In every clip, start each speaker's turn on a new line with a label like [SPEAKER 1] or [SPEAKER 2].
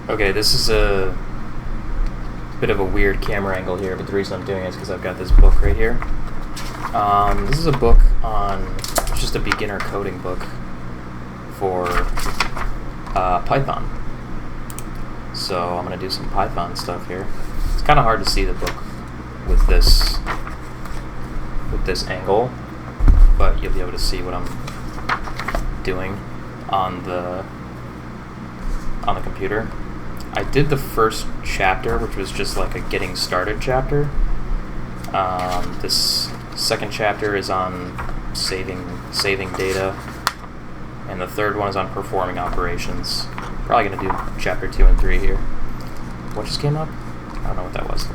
[SPEAKER 1] Okay, this is a bit of a weird camera angle here, but the reason I'm doing it is because I've got this book right here. This is a book it's just a beginner coding book for Python. So I'm going to do some Python stuff here. It's kind of hard to see the book with this angle, but you'll be able to see what I'm doing on the computer. I did the first chapter, which was just like a getting started chapter. This second chapter is on saving data, and the third one is on performing operations. Probably going to do chapter 2 and 3 here. What just came up? I don't know what that was.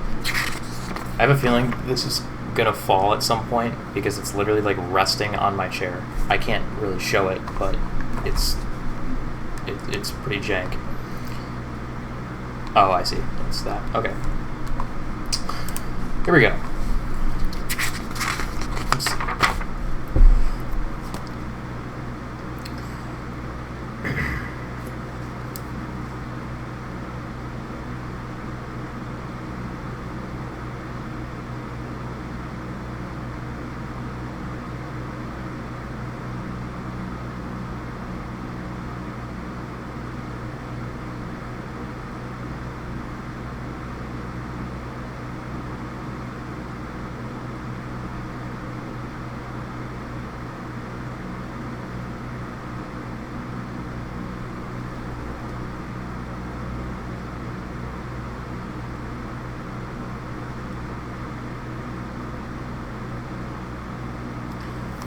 [SPEAKER 1] I have a feeling this is going to fall at some point because it's literally like resting on my chair. I can't really show it, but it's pretty jank. Oh, I see. It's that. Okay. Here we go. Let's see.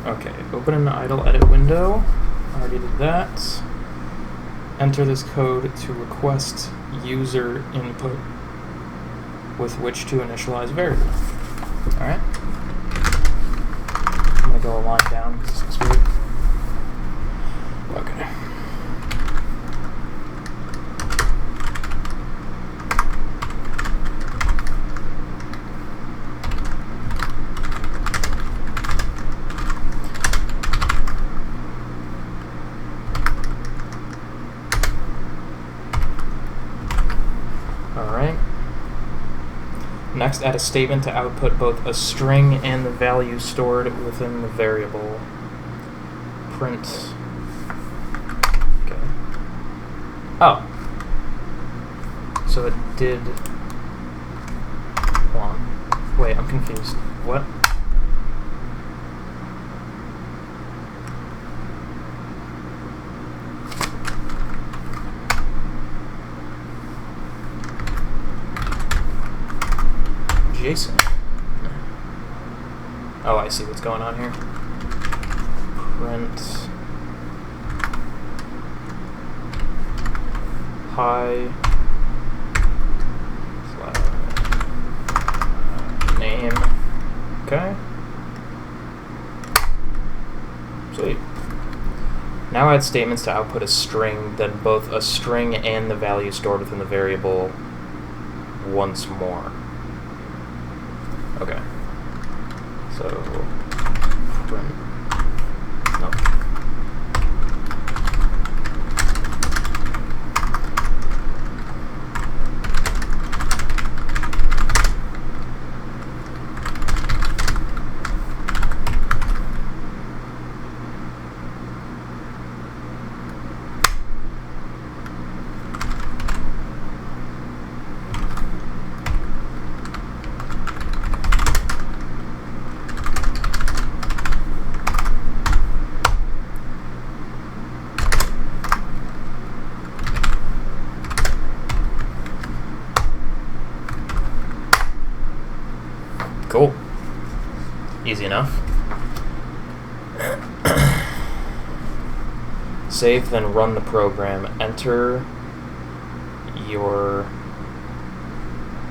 [SPEAKER 1] Okay, open an idle edit window. Already did that. Enter this code to request user input with which to initialize variable. Alright. I'm going to go a line down because this looks weird. Okay. Next, add a statement to output both a string and the value stored within the variable. Print. Okay. Oh. So it did. Hold on. Wait, I'm confused. What? JSON. Oh, I see what's going on here. Print hi name. Okay. Sweet. Now add statements to output a string, then both a string and the value stored within the variable once more. Okay. So print. No. Cool. Easy enough. Save, then run the program. Enter your...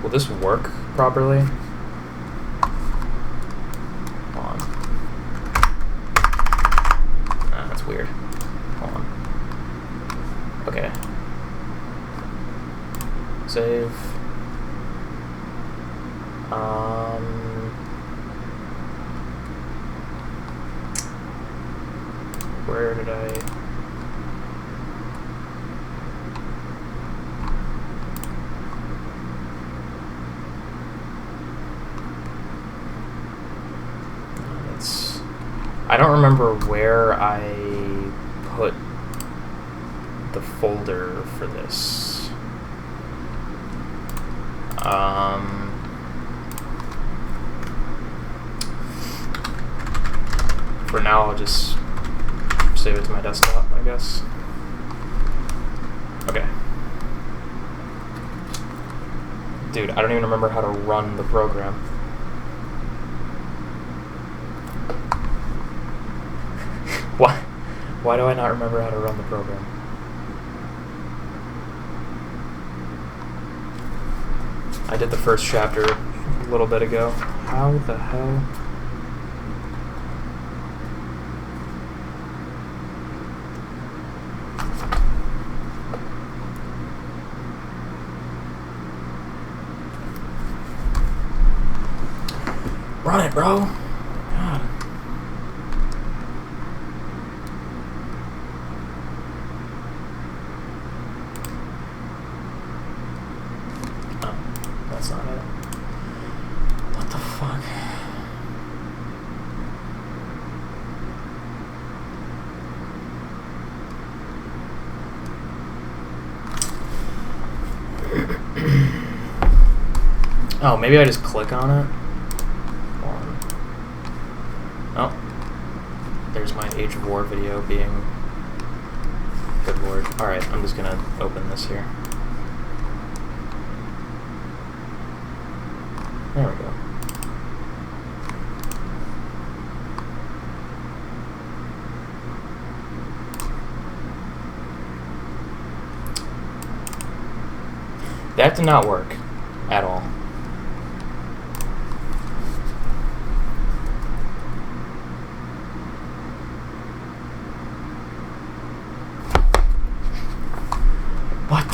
[SPEAKER 1] Will this work properly? Hold on. Ah, that's weird. Hold on. Okay. Save. Where did I... I don't remember where I put the folder for this. For now, I'll just save it to my desktop, I guess. Okay. Dude, I don't even remember how to run the program. Why do I not remember how to run the program? I did the first chapter a little bit ago. How the hell? Run it, bro. God. Oh, that's not it. What the fuck? Oh, maybe I just click on it. Oh, there's my Age of War video being... Good lord. Alright, I'm just gonna open this here. There we go. That did not work at all. What?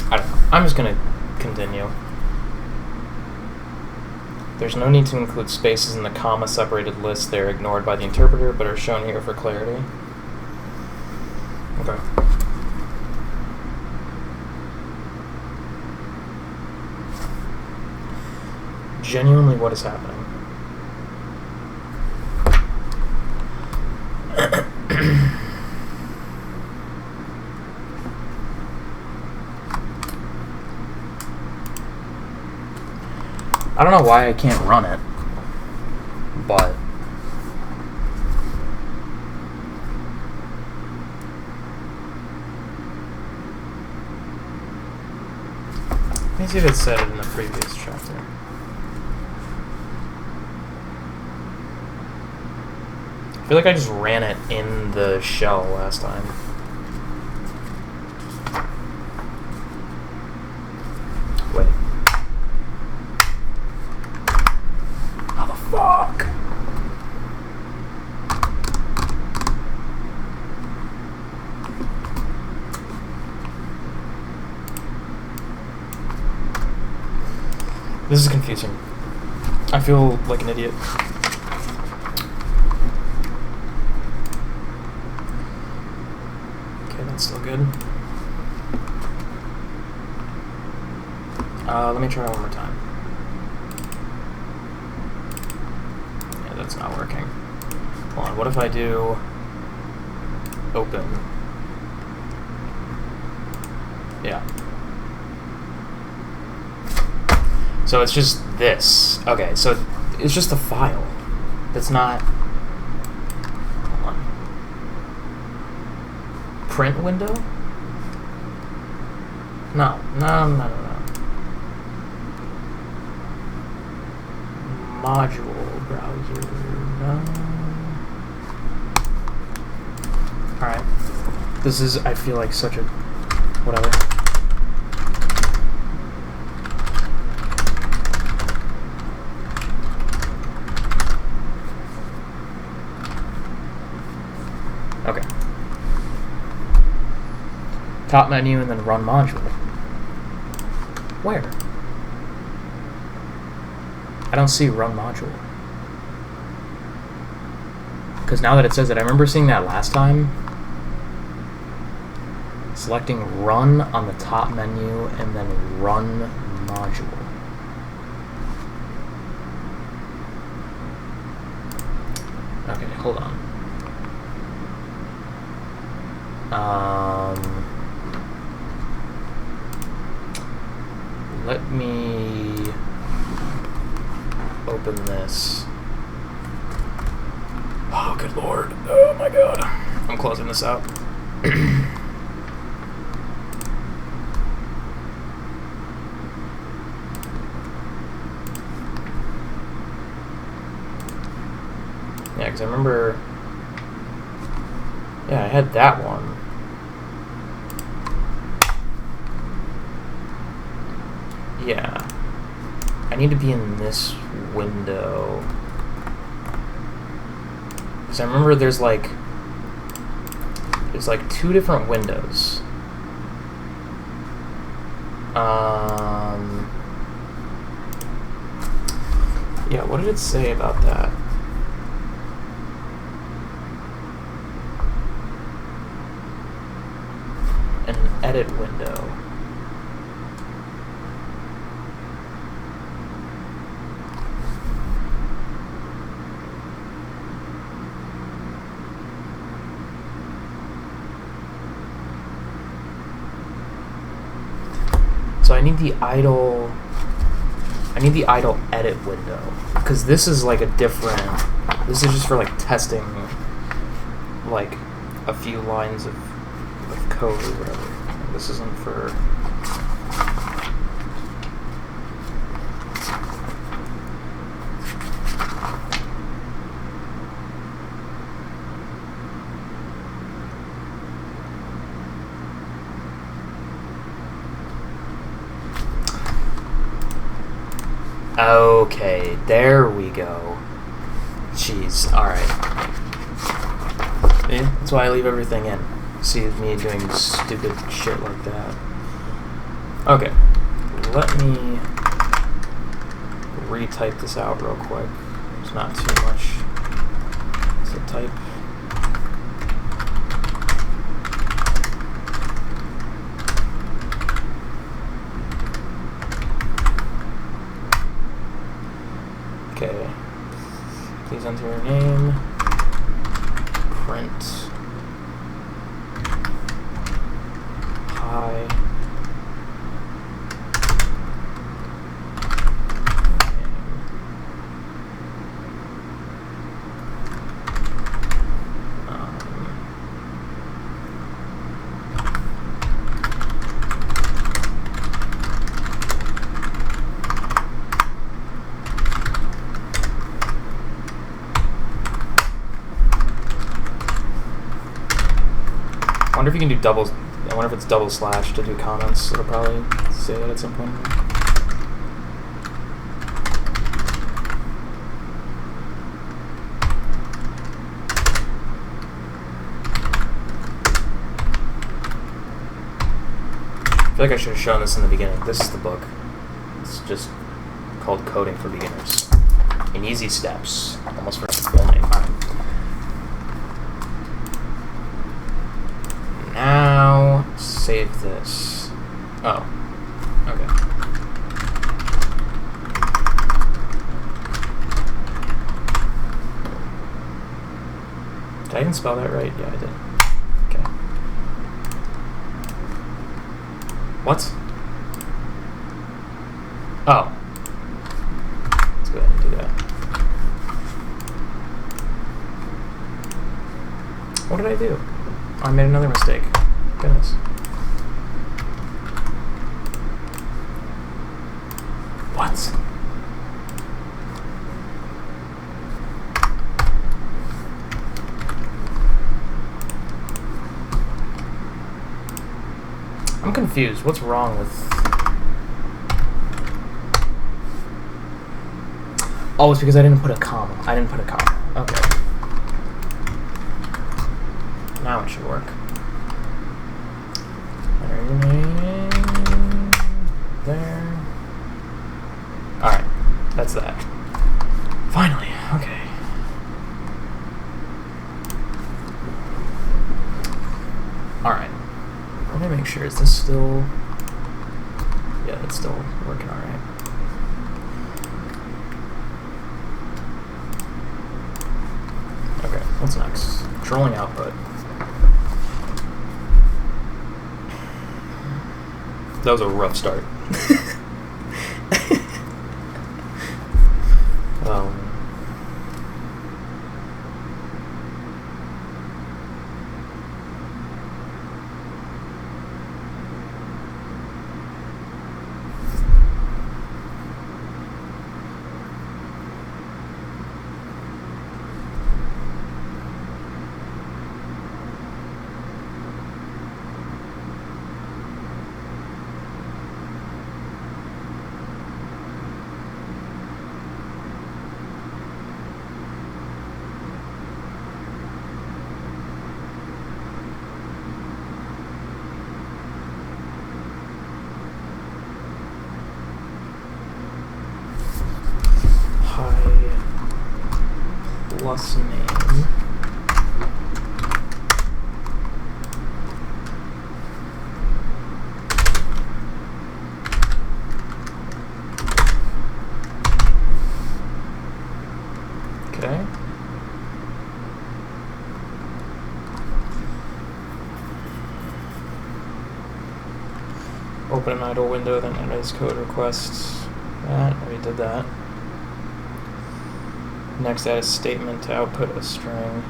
[SPEAKER 1] I don't know. I'm just gonna continue. There's no need to include spaces in the comma-separated list. They're ignored by the interpreter, but are shown here for clarity. Okay. Genuinely, what is happening? I don't know why I can't run it, but let me see if it said it in the previous chapter. I feel like I just ran it in the shell last time. Wait. How the fuck? This is confusing. I feel like an idiot. Still good. Let me try one more time. Yeah, that's not working. Hold on, what if I do open? Yeah. So it's just this. Okay, so it's just a file. That's not... Print window? No. Module browser. No. Alright. This is, I feel like, such a... whatever. Okay. Top menu and then run module. Where? I don't see run module. Because now that it says it, I remember seeing that last time. Selecting run on the top menu and then run module. hold on. Let me open this. Oh, good lord. Oh my god. I'm closing this out. Yeah, because I remember... Yeah, I had that one. Yeah. I need to be in this window. Because I remember there's like 2 different windows. Yeah, what did it say about that? An edit window. So I need the idle edit window, because this is like a different, this is just for like testing like a few lines of code or whatever. This isn't for... Okay, there we go. Jeez, alright. Yeah, that's why I leave everything in. See me doing stupid shit like that. Okay, let me retype this out real quick. It's not too much to type. Okay, please enter your name, print, hi, I wonder if you can do doubles. I wonder if it's double slash to do comments. It'll probably say that at some point. I feel like I should have shown this in the beginning. This is the book. It's just called Coding for Beginners. In Easy Steps. Almost forgot the full name. Now, save this. Oh, okay. Did I even spell that right? Yeah, I did. Okay. What? Oh. Let's go ahead and do that. What did I do? I made another mistake. Goodness. What? I'm confused. What's wrong with... Oh, it's because I didn't put a comma. I didn't put a comma. Okay. Now it should work. There. Alright, that's that. Finally, okay. Alright. Let me make sure, is this still... Yeah, it's still working alright. Okay. What's next? Controlling output. That was a rough start. Plus name. Okay. Open an idle window, then enter this code request. That, we did that. Next, add a statement to output a string,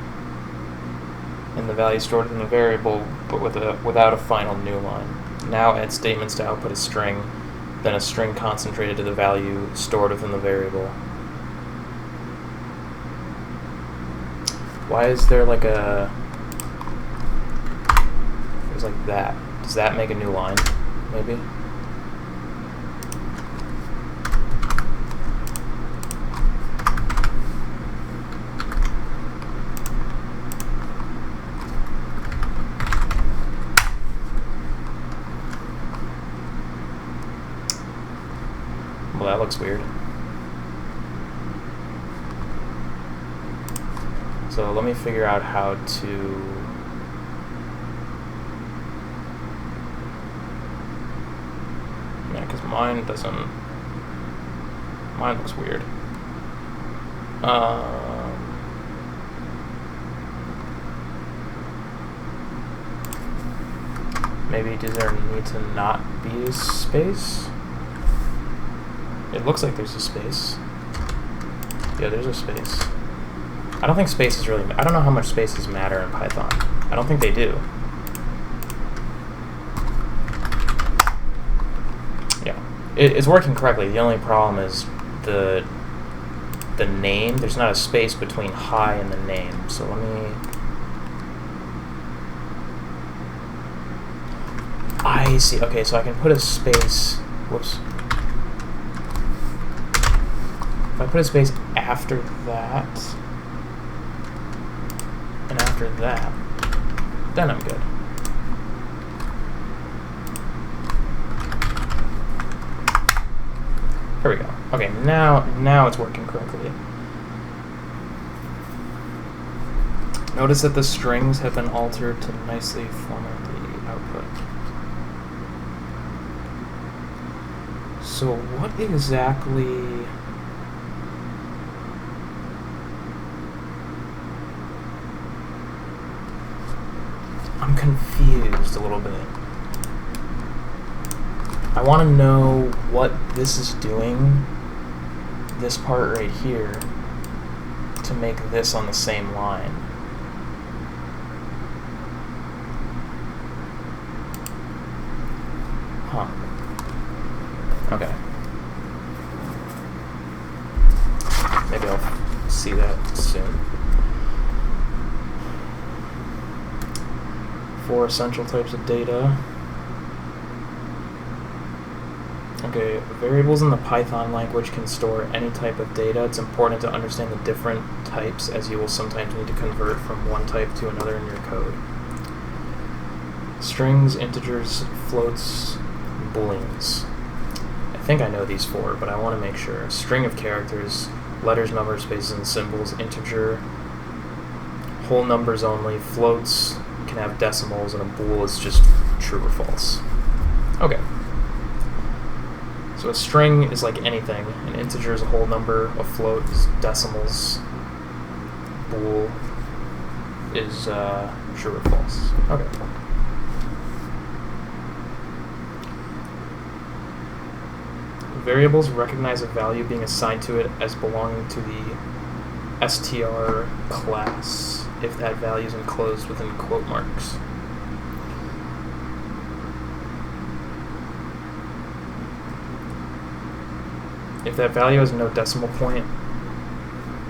[SPEAKER 1] and the value stored in the variable, but without a final new line. Now add statements to output a string, then a string concentrated to the value stored within the variable. Why is there like a... There's like that. Does that make a new line, maybe? Well, that looks weird. So let me figure out how to... Yeah, because mine doesn't... Mine looks weird. Maybe does there need to not be a space? It looks like there's a space. Yeah, there's a space. I don't think spaces really... I don't know how much spaces matter in Python. I don't think they do. Yeah. It's working correctly. The only problem is the name. There's not a space between hi and the name. So let me... I see. Okay, so I can put a space... Whoops. If I put a space after that, and after that, then I'm good. Here we go. Okay, now it's working correctly. Notice that the strings have been altered to nicely format the output. So what exactly... I'm confused a little bit. I want to know what this is doing, this part right here, to make this on the same line. Huh. Okay. Maybe I'll see that soon. 4 essential types of data. Okay, variables in the Python language can store any type of data. It's important to understand the different types, as you will sometimes need to convert from one type to another in your code. Strings, integers, floats, booleans. I think I know these 4, but I want to make sure. A string of characters, letters, numbers, spaces, and symbols, integer, whole numbers only, floats can have decimals, and a bool is just true or false. Okay. So a string is like anything. An integer is a whole number, a float is decimals, bool is true or false. Okay. Variables recognize a value being assigned to it as belonging to the str class if that value is enclosed within quote marks. If that value has no decimal point,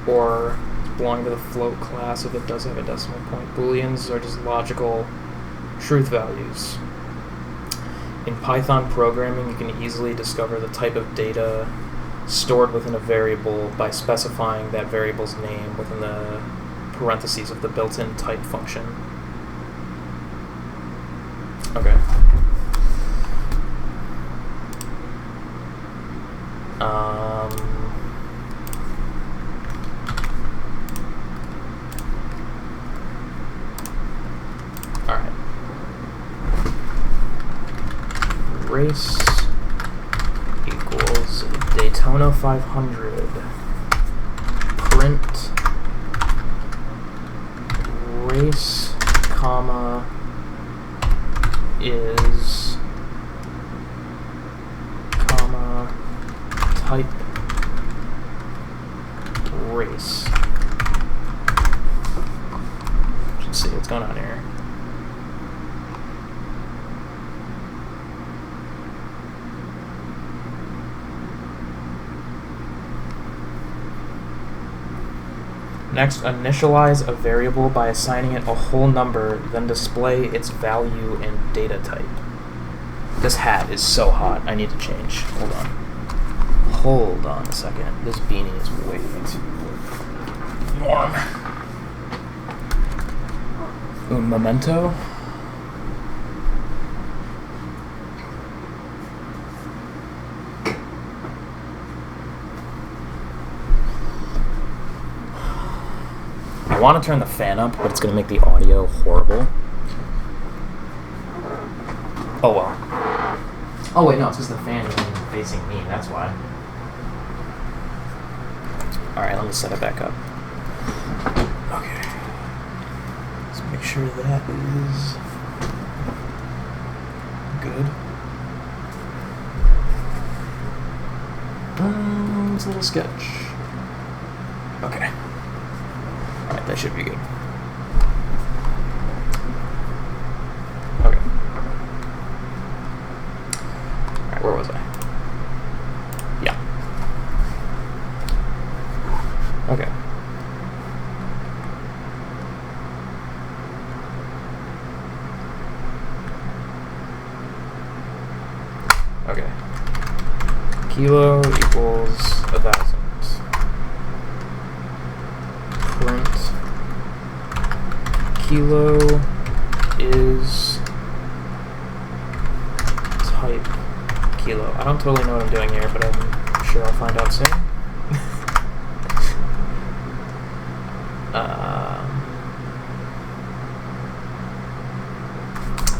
[SPEAKER 1] or belong to the float class if it does have a decimal point. Booleans are just logical truth values. In Python programming, you can easily discover the type of data stored within a variable by specifying that variable's name within the parentheses of the built-in type function. Okay. Alright. Race equals Daytona 500. Print race, comma, is, comma, type, race. Let's see what's going on here. Next, initialize a variable by assigning it a whole number, then display its value and data type. This hat is so hot. I need to change. Hold on. Hold on a second. This beanie is way too warm. Un momento. I want to turn the fan up, but it's going to make the audio horrible. Oh well. Oh wait, no, it's because the fan isn't facing me, that's why. Alright, let me set it back up. Okay. Let's make sure that is good. It's a little sketch. Okay. Alright, that should be good. Okay. Alright, where was I? Yeah. Okay. Okay. Kilo equals 1,000. Print kilo is type kilo. I don't totally know what I'm doing here, but I'm sure I'll find out soon.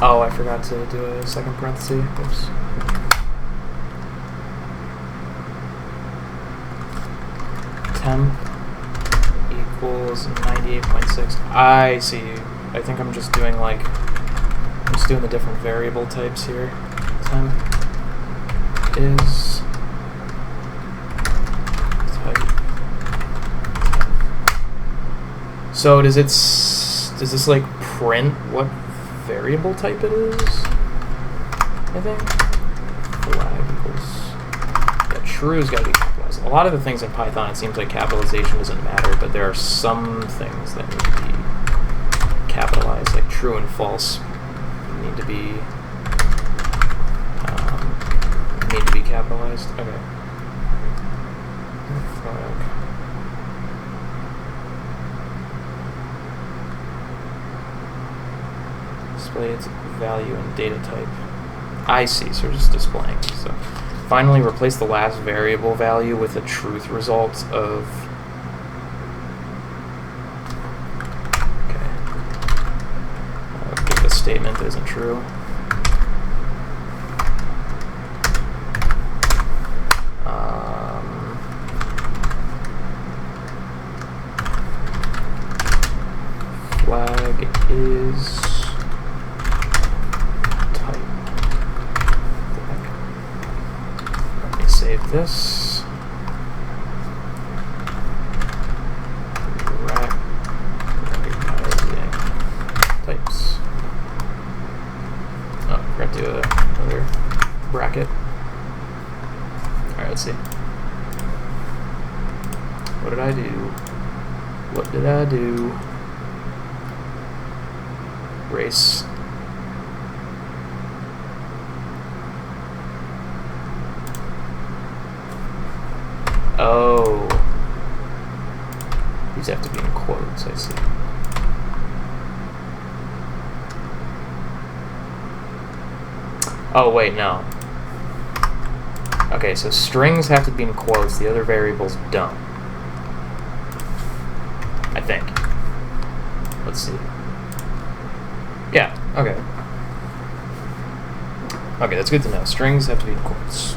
[SPEAKER 1] Oh, I forgot to do a second parenthesis. Oops. Temp equals 98.6. I see. I think I'm just doing like, I'm just doing the different variable types here. Temp is type. So does this like print what variable type it is? I think flag equals, yeah, true's gotta be capitalized. A lot of the things in Python, it seems like capitalization doesn't matter, but there are some things that need to be capitalized, like true and false need to be capitalized. Okay. Flag. Display its value and data type. I see, so we're just displaying. So finally, replace the last variable value with a truth result of. Okay. Give the statement that isn't true. Flag this. Recognizing types. Oh, we're going to do another bracket. Alright, let's see. What did I do? What did I do? Race. Oh. These have to be in quotes, I see. Oh, wait, no. Okay, so strings have to be in quotes, the other variables don't. I think. Let's see. Yeah, okay. Okay, that's good to know. Strings have to be in quotes.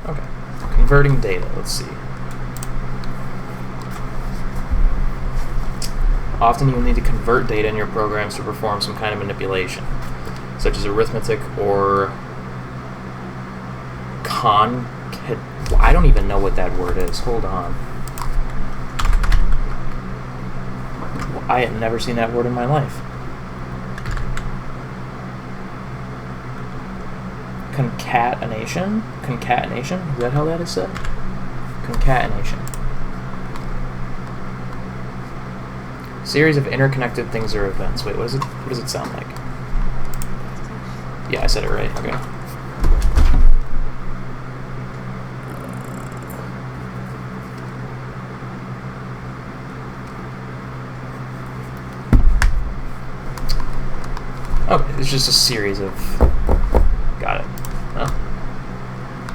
[SPEAKER 1] Okay. Converting data, let's see. Often you will need to convert data in your programs to perform some kind of manipulation, such as arithmetic or I don't even know what that word is. Hold on. I had never seen that word in my life. Concatenation? Concatenation? Is that how that is said? Concatenation. Series of interconnected things or events. Wait, what does it sound like? Yeah, I said it right. Okay. Okay, it's just a series of... Got it. Well,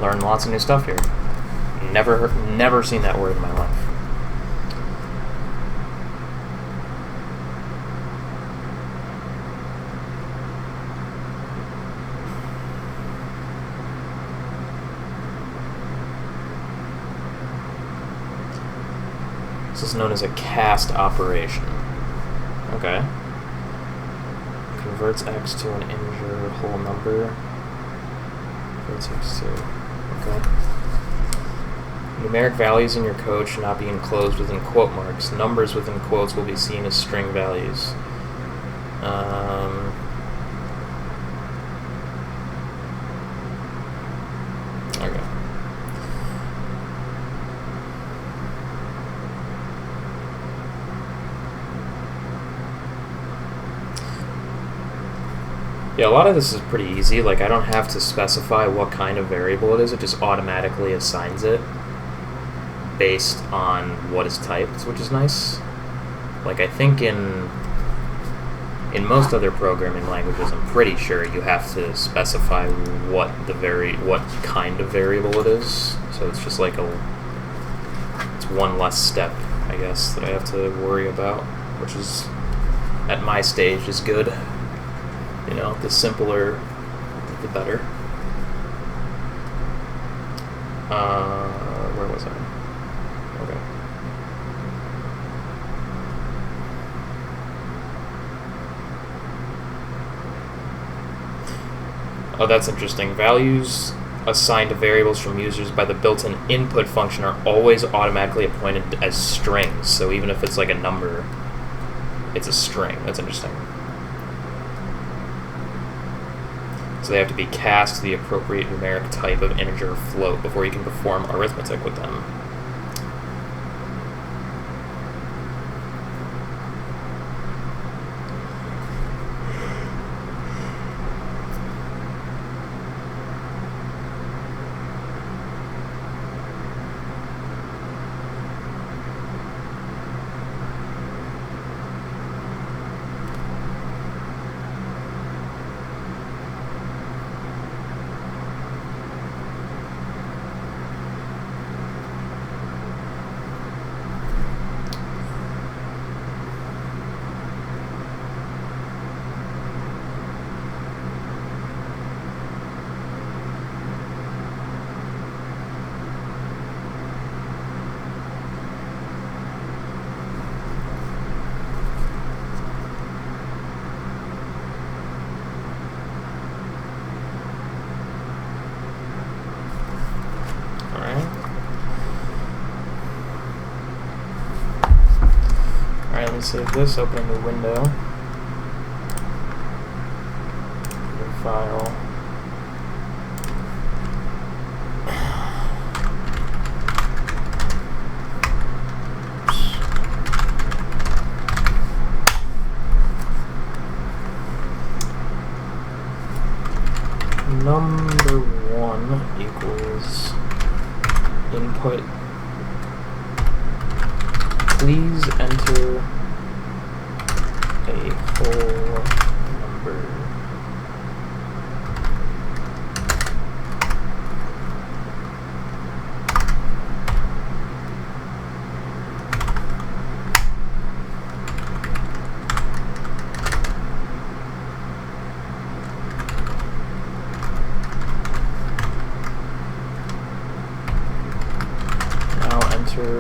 [SPEAKER 1] learn lots of new stuff here. Never seen that word in my life. This is known as a cast operation. Okay. Converts x to an integer whole number. Converts x to... Okay. Numeric values in your code should not be enclosed within quote marks. Numbers within quotes will be seen as string values. Okay. Yeah, a lot of this is pretty easy. Like, I don't have to specify what kind of variable it is. It just automatically assigns it based on what is typed, which is nice. Like, I think in most other programming languages, I'm pretty sure you have to specify what kind of variable it is. So it's just like it's one less step, I guess, that I have to worry about, which is, at my stage, is good. You know, the simpler, the better. Where was I? Okay. Oh, that's interesting. Values assigned to variables from users by the built-in input function are always automatically appointed as strings. So even if it's like a number, it's a string. That's interesting. So they have to be cast to the appropriate numeric type of integer or float before you can perform arithmetic with them. me save this, open a new window. New file. Number 1 equals input. Please enter a whole number. Enter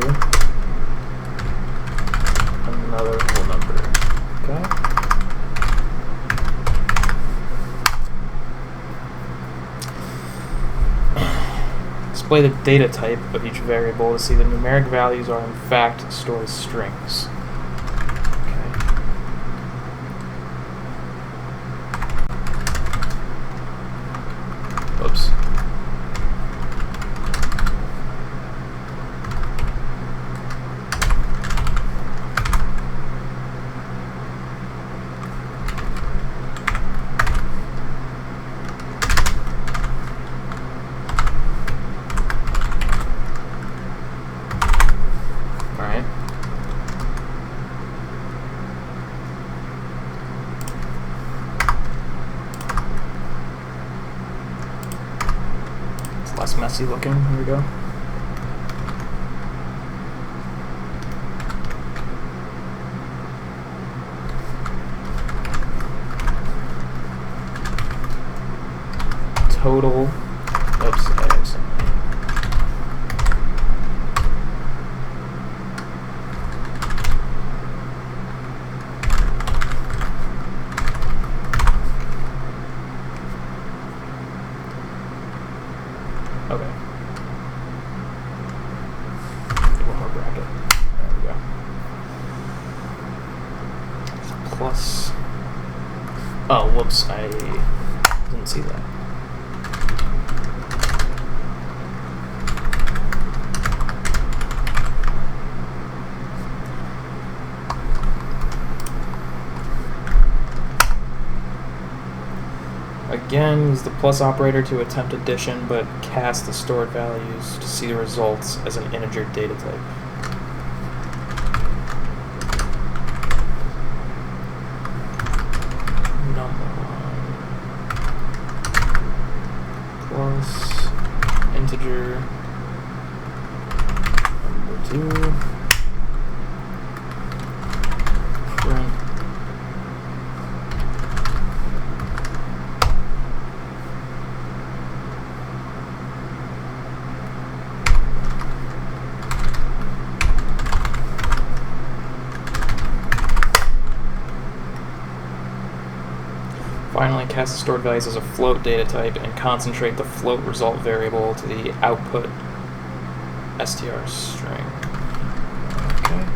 [SPEAKER 1] another whole number. Okay. Display the data type of each variable to see the numeric values are in fact stored as strings. Okay. Oops. Less messy looking. Here we go. Total. Oops, I accidentally. Okay. One more bracket. There we go. Plus. Oh, whoops, I didn't see that. Again, use the plus operator to attempt addition, but cast the stored values to see the results as an integer data type. Number 1 plus integer number 2 print. Finally, cast the stored values as a float data type and concentrate the float result variable to the output str string. Okay.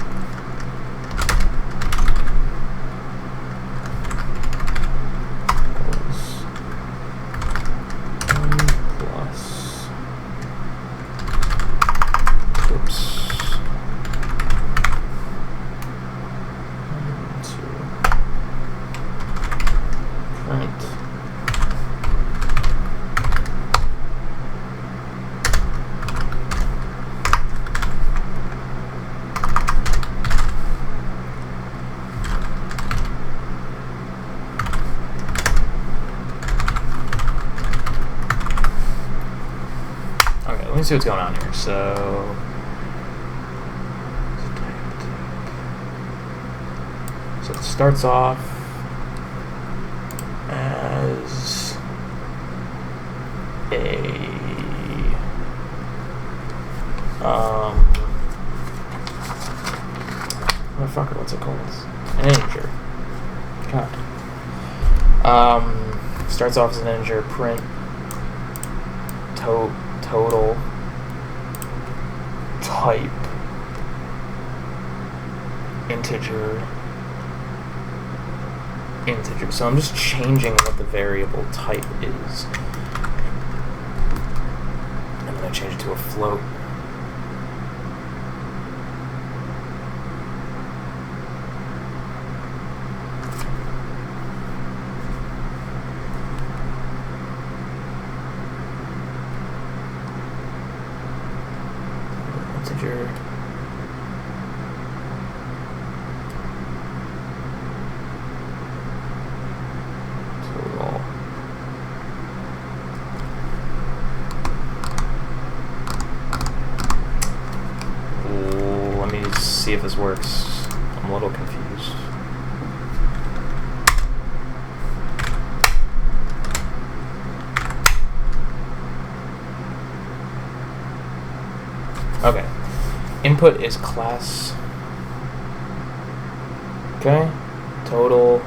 [SPEAKER 1] Let me see what's going on here. So it starts off as a motherfucker, what's it called? An integer. God. Starts off as an integer, print total type integer integer. So I'm just changing what the variable type is. I'm going to change it to a float. Integer. Total. Let me see if this works. I'm a little confused. Okay. Input is class. Okay. Total.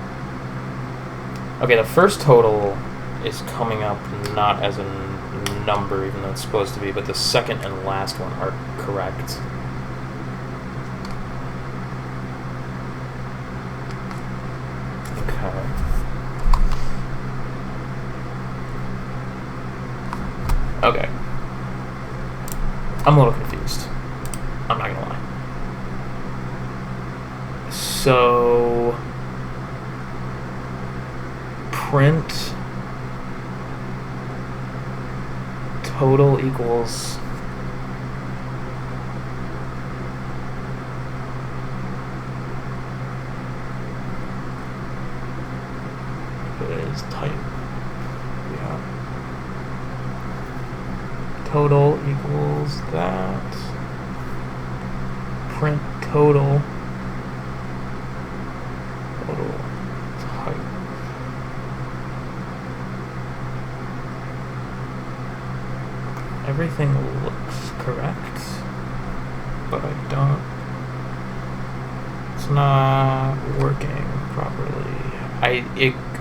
[SPEAKER 1] Okay, the first total is coming up not as a number, even though it's supposed to be, but the second and last one are correct. Okay. Okay. I'm a little confused. I'm not gonna lie. So print total equals what is type? Yeah. Total equals that. Print total. Total type. Everything looks correct, but I don't. It's not working properly.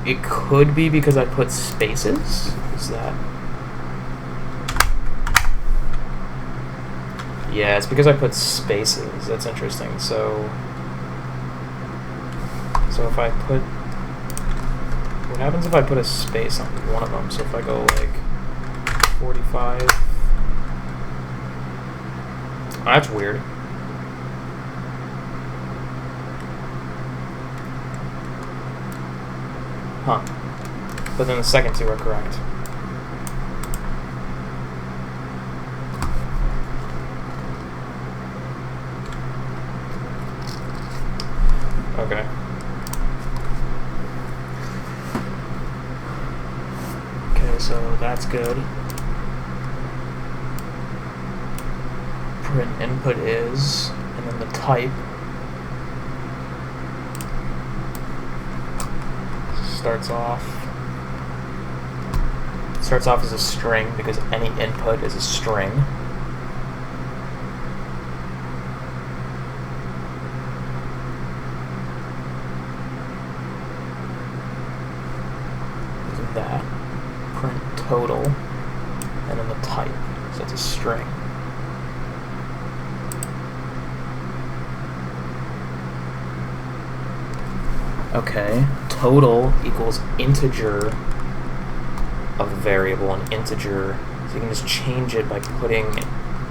[SPEAKER 1] It could be because I put spaces. Is that? Yeah, it's because I put spaces. That's interesting. So if I put, what happens if I put a space on one of them? So if I go like 45, oh, that's weird. Huh. But then the second two are correct. Okay. Okay, so that's good. Print input is, and then the type starts off as a string because any input is a string. That print total and then the type, so it's a string. Okay, total equals integer of a variable, an integer, so you can just change it by putting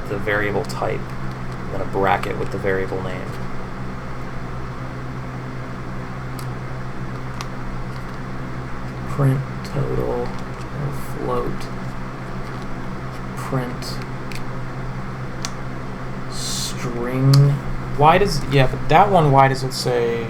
[SPEAKER 1] the variable type and then a bracket with the variable name. Print total or float. Print string. Why does, yeah, but that one, why does it say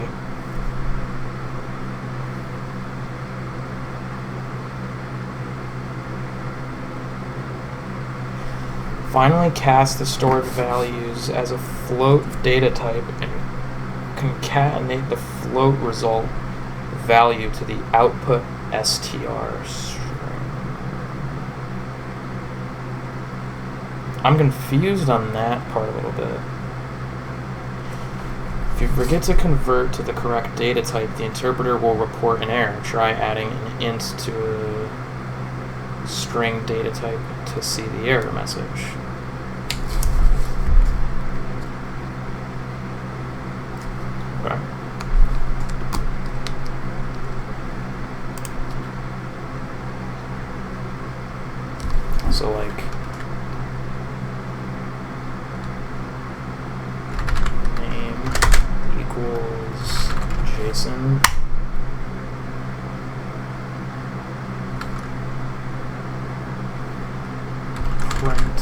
[SPEAKER 1] finally cast the stored values as a float data type and concatenate the float result value to the output str string. I'm confused on that part a little bit. If you forget to convert to the correct data type, the interpreter will report an error. Try adding an int to a string data type to see the error message. Okay. So like name equals JSON print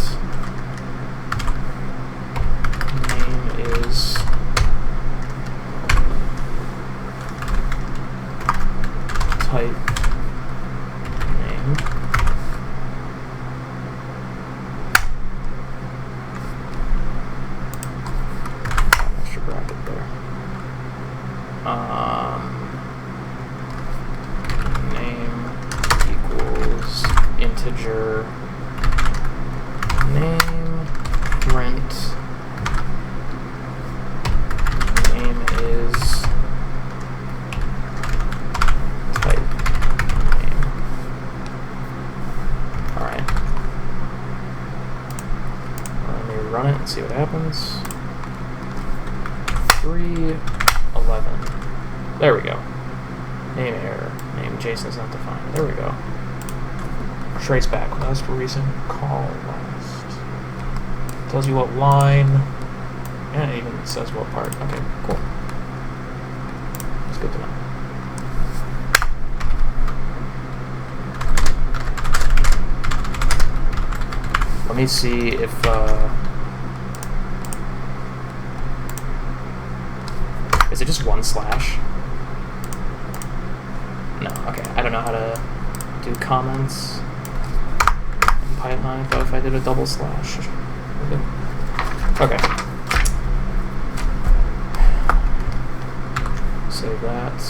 [SPEAKER 1] name is type name. Extra bracket there. Name equals integer name print name is type name. Alright. Let me run it and see what happens. 3:11. There we go. Name error. Name JSON's not defined. There we go. Trace back last recent call last. Tells you what line, and it even says what part. Okay, cool. It's good to know. Let me see if is it just 1 slash? No, okay. I don't know how to do comments in Python. I thought if I did a double slash. Okay. Save that.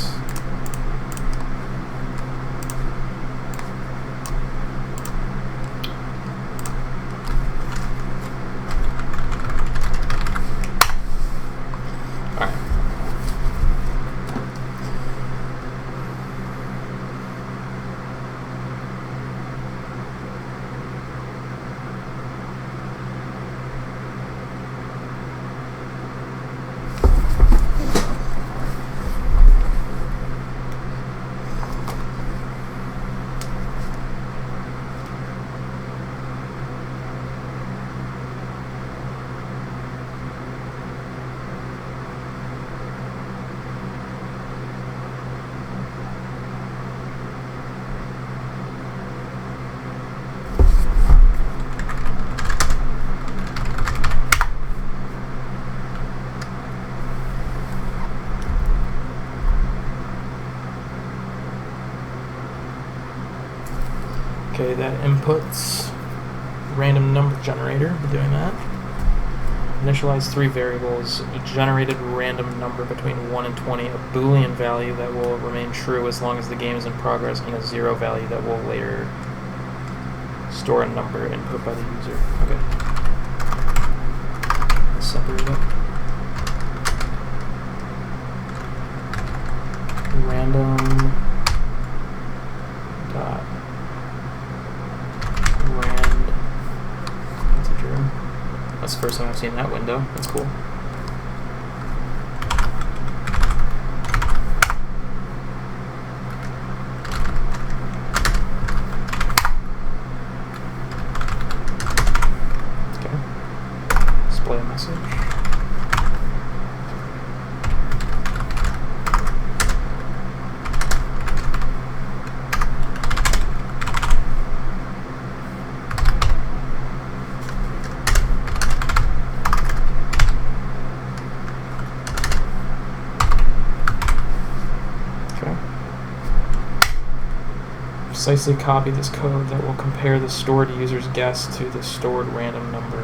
[SPEAKER 1] Okay, that inputs random number generator. We're doing that. Initialize 3 variables, each generated random number between 1 and 20, a Boolean value that will remain true as long as the game is in progress, and a 0 value that will later store a number input by the user. Okay. Let's separate it. Random dot rand integer. That's the first time I've seen that window. That's cool. Okay. Display a message. Precisely copy this code that will compare the stored user's guess to the stored random number.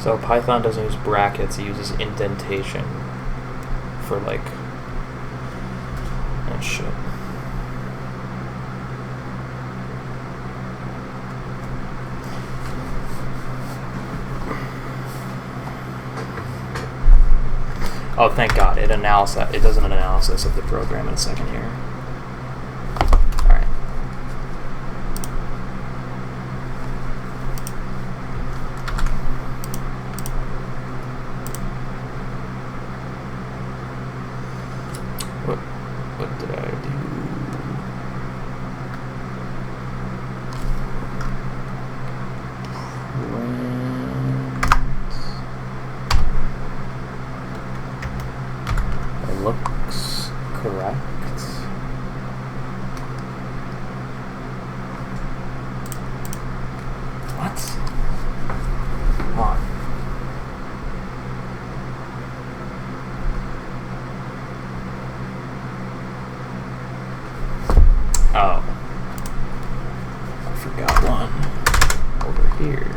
[SPEAKER 1] So Python doesn't use brackets, it uses indentation for like that shit. Oh, thank God! It does an analysis of the program in a second here. All right. What did I do? It looks correct. What? Come on. Oh. I forgot one over here.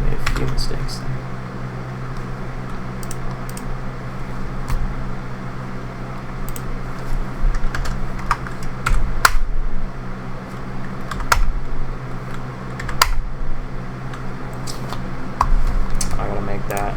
[SPEAKER 1] Made a few mistakes there. I gotta make that.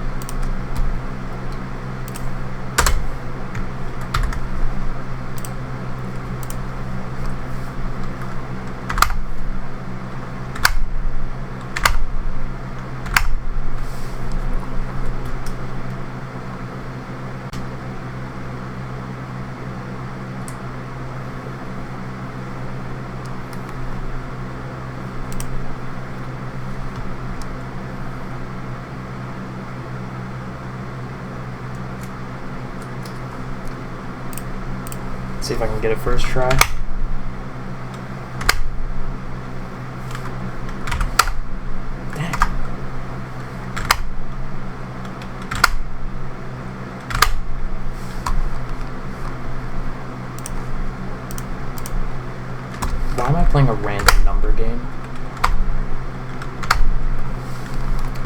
[SPEAKER 1] See if I can get it first try. Dang. Why am I playing a random number game?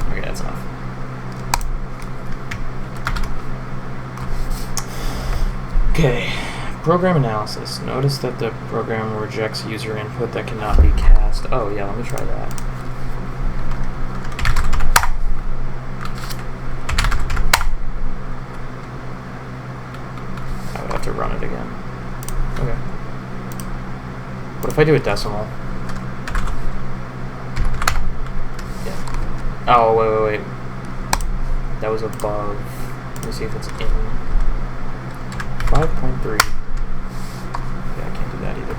[SPEAKER 1] Okay, that's enough. Okay. Program analysis. Notice that the program rejects user input that cannot be cast. Oh yeah, let me try that. I would have to run it again. Okay. What if I do a decimal? Yeah. Oh, wait. That was above. Let me see if it's in. 5.3. That either.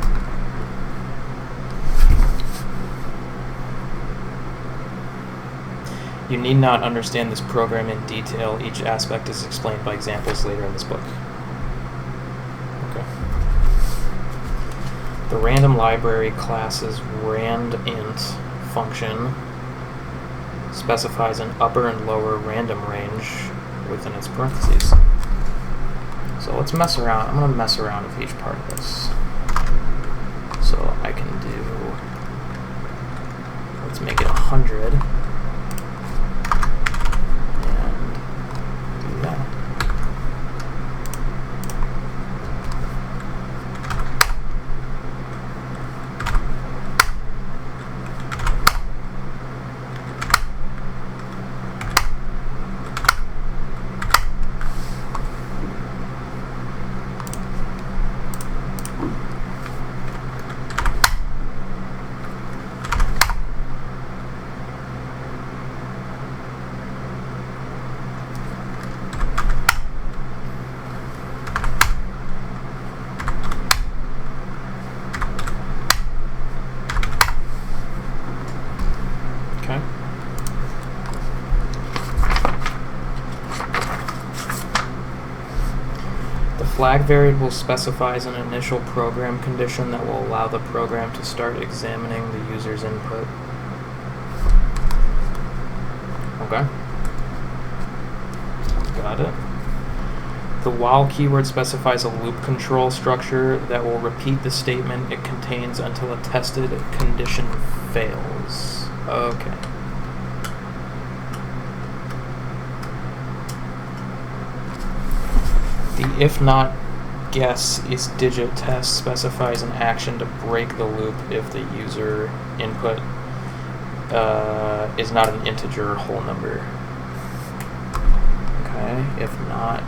[SPEAKER 1] You need not understand this program in detail. Each aspect is explained by examples later in this book. Okay. The random library class's randint function specifies an upper and lower random range within its parentheses. So let's mess around. I'm going to mess around with each part of this. So I can do, let's make it 100 and do that. Flag variable specifies an initial program condition that will allow the program to start examining the user's input. Okay. Got it. The while keyword specifies a loop control structure that will repeat the statement it contains until a tested condition fails. Okay. The if not guess is digit test specifies an action to break the loop if the user input is not an integer or whole number. Okay, if not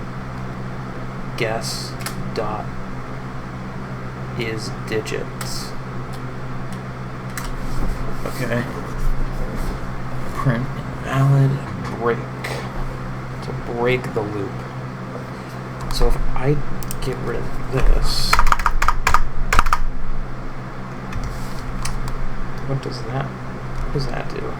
[SPEAKER 1] guess dot is digits. Okay. Print invalid break to break the loop. So if I get rid of this, what does that do?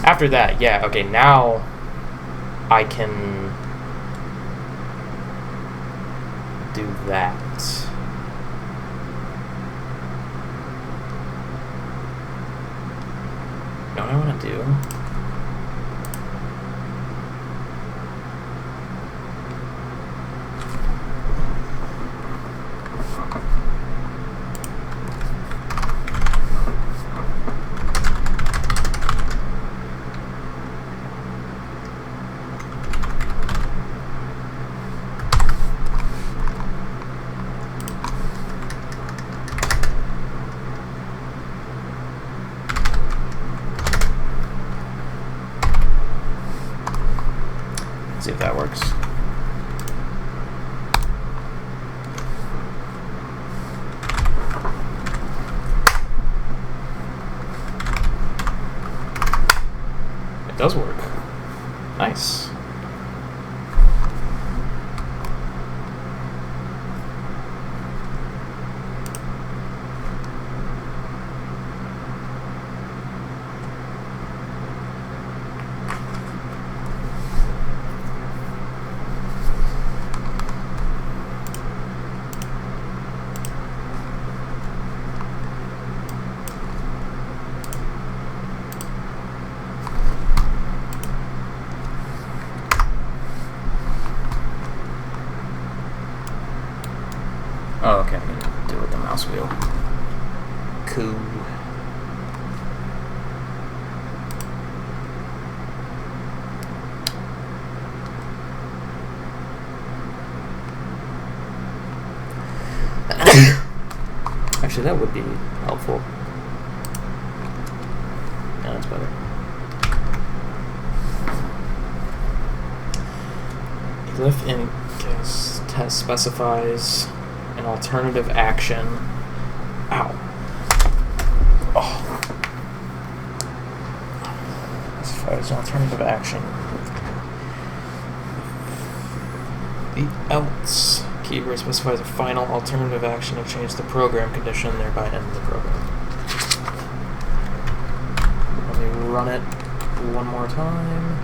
[SPEAKER 1] After that, yeah, okay, now I can do that. You know what I want to do? See if that works. It does work. Nice. Oh, okay, I'm gonna do it with the mouse wheel. Cool. Actually, that would be helpful. Yeah, that's better. If in guess test specifies an alternative action. Ow. Oh. Specifies an alternative action. The else keyword specifies a final alternative action to change the program condition, thereby end the program. Let me run it one more time.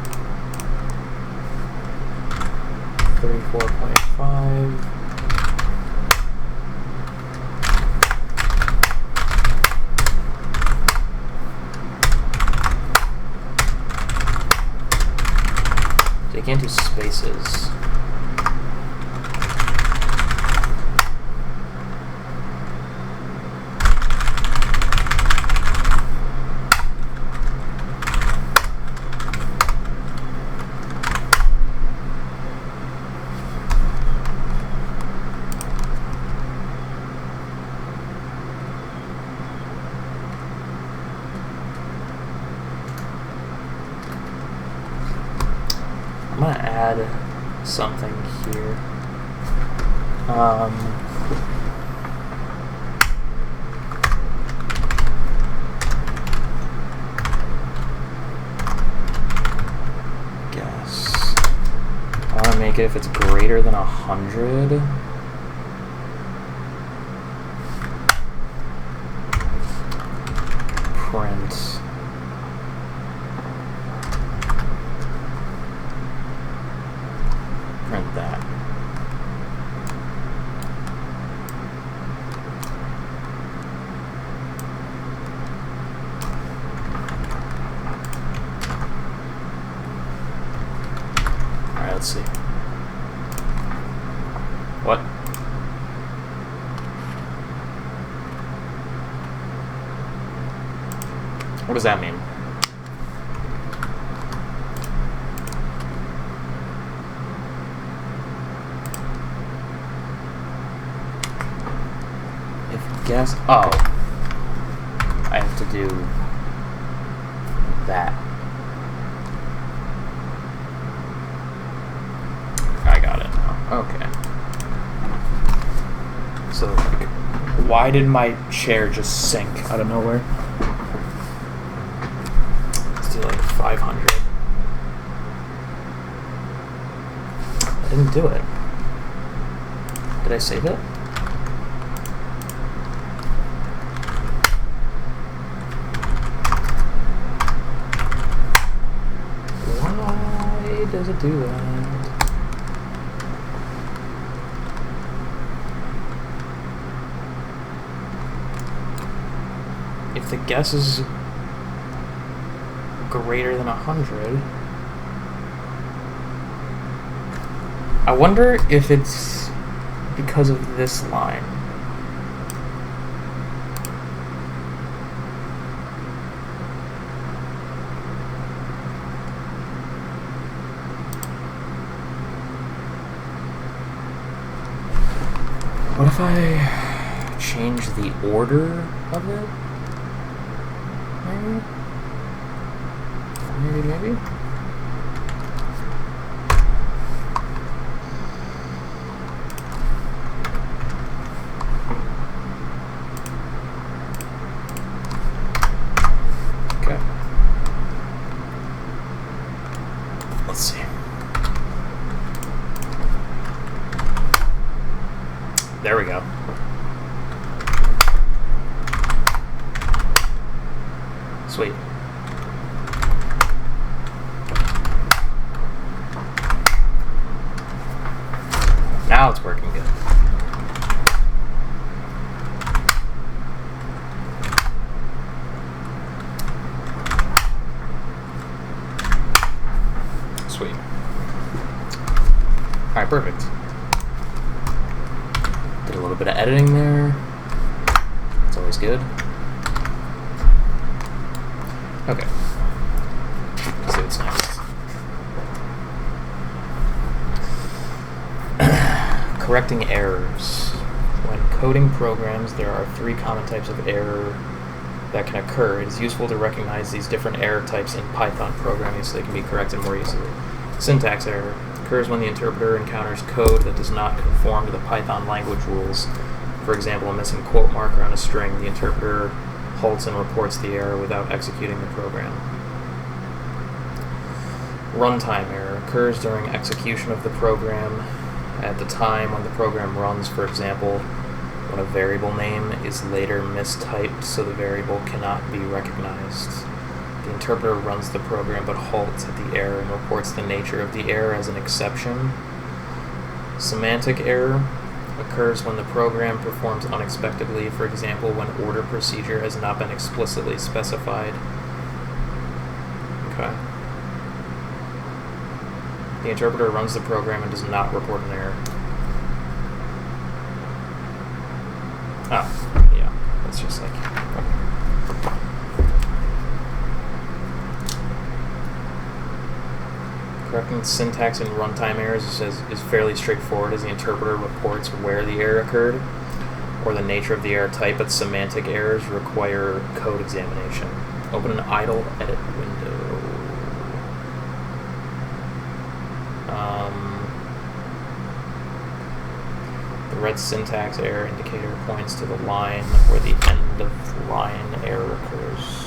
[SPEAKER 1] 34.5. They can't do spaces. I'm gonna add something here. Guess I want to make it if it's greater than 100. Print. Print that. What? What does that mean? If guess... Oh. I have to do that. I got it now. Okay. So, why did my chair just sink out of nowhere? Let's do like 500. I didn't do it. Did I save it? Why does it do that? If the guess is greater than 100, I wonder if it's because of this line. What if I change the order of it? Maybe. Okay. Let's see. There we go. Sweet. Now it's working good. Sweet. Alright, perfect. Did a little bit of editing there. It's always good. Okay. Let's see what's next. Correcting errors. When coding programs, there are 3 common types of error that can occur. It is useful to recognize these different error types in Python programming so they can be corrected more easily. Syntax error occurs when the interpreter encounters code that does not conform to the Python language rules. For example, a missing quote marker on a string. The interpreter halts and reports the error without executing the program. Runtime error occurs during execution of the program at the time when the program runs, for example, when a variable name is later mistyped so the variable cannot be recognized. The interpreter runs the program but halts at the error and reports the nature of the error as an exception. Semantic error occurs when the program performs unexpectedly, for example, when order procedure has not been explicitly specified. Okay. The interpreter runs the program and does not report an error. Oh, yeah. That's just like... Okay. Correcting syntax and runtime errors is fairly straightforward as the interpreter reports where the error occurred or the nature of the error type, but semantic errors require code examination. Open an idle edit window. The red syntax error indicator points to the line where the end of line error occurs.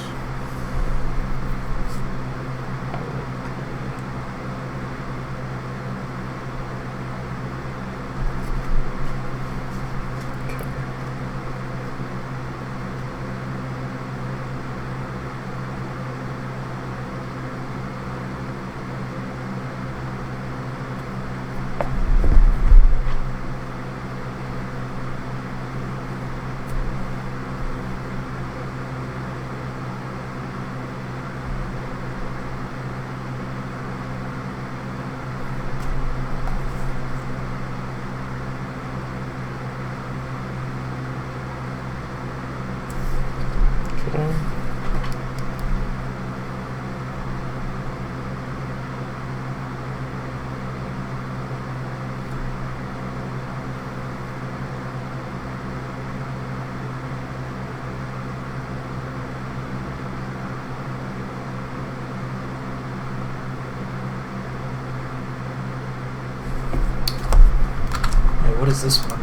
[SPEAKER 1] what is this one?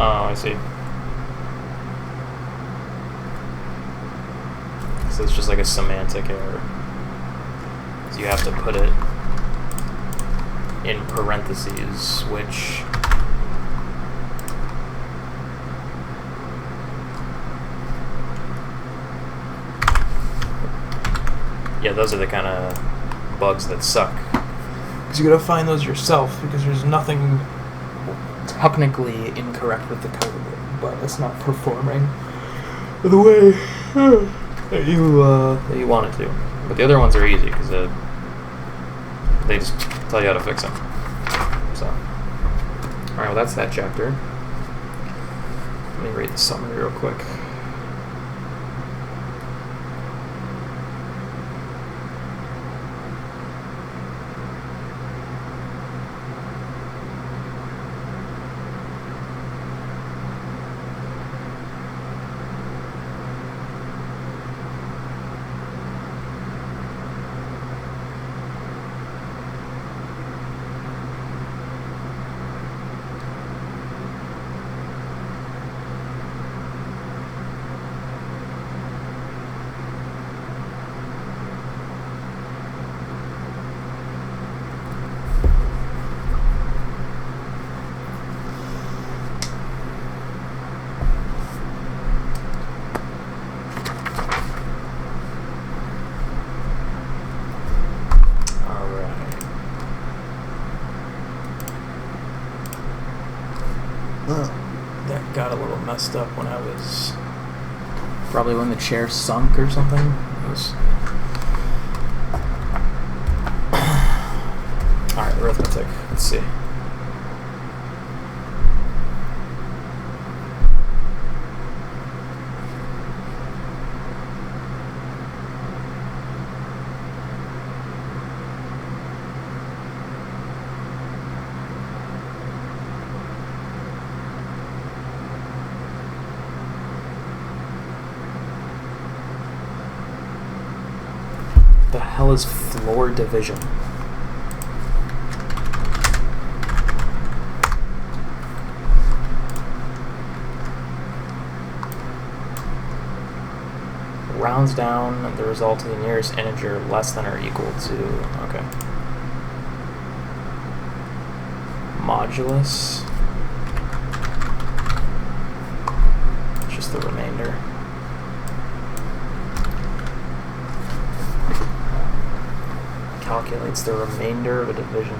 [SPEAKER 1] Oh, I see. So it's just like a semantic error. So you have to put it in parentheses, which yeah, those are the kind of bugs that suck. Because you gotta find those yourself, because there's nothing technically incorrect with the code, but it's not performing the way that you want it to. But the other ones are easy because they just tell you how to fix them. So, all right, well that's that chapter. Let me read the summary real quick. That got a little messed up when I was probably when the chair sunk or something. It was all right, arithmetic. Let's see. The hell is floor division? Rounds down the result to the nearest integer less than or equal to, okay. Modulus. It's just the remainder. Calculates the remainder of a division.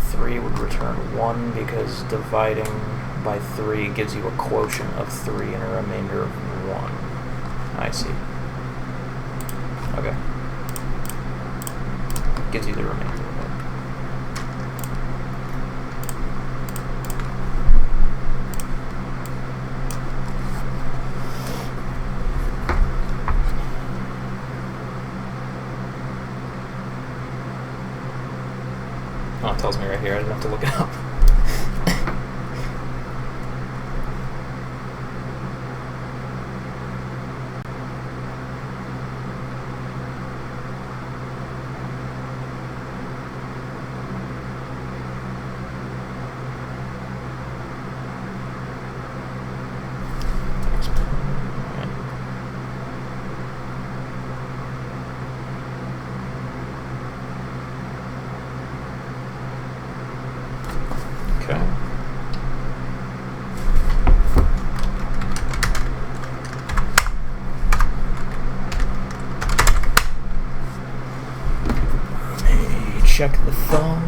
[SPEAKER 1] 3 would return 1 because dividing by 3 gives you a quotient of 3 and a remainder of 1. I see. Okay. Gives you the remainder of it. Oh, it tells me right here. I didn't have to look it up. check the phone.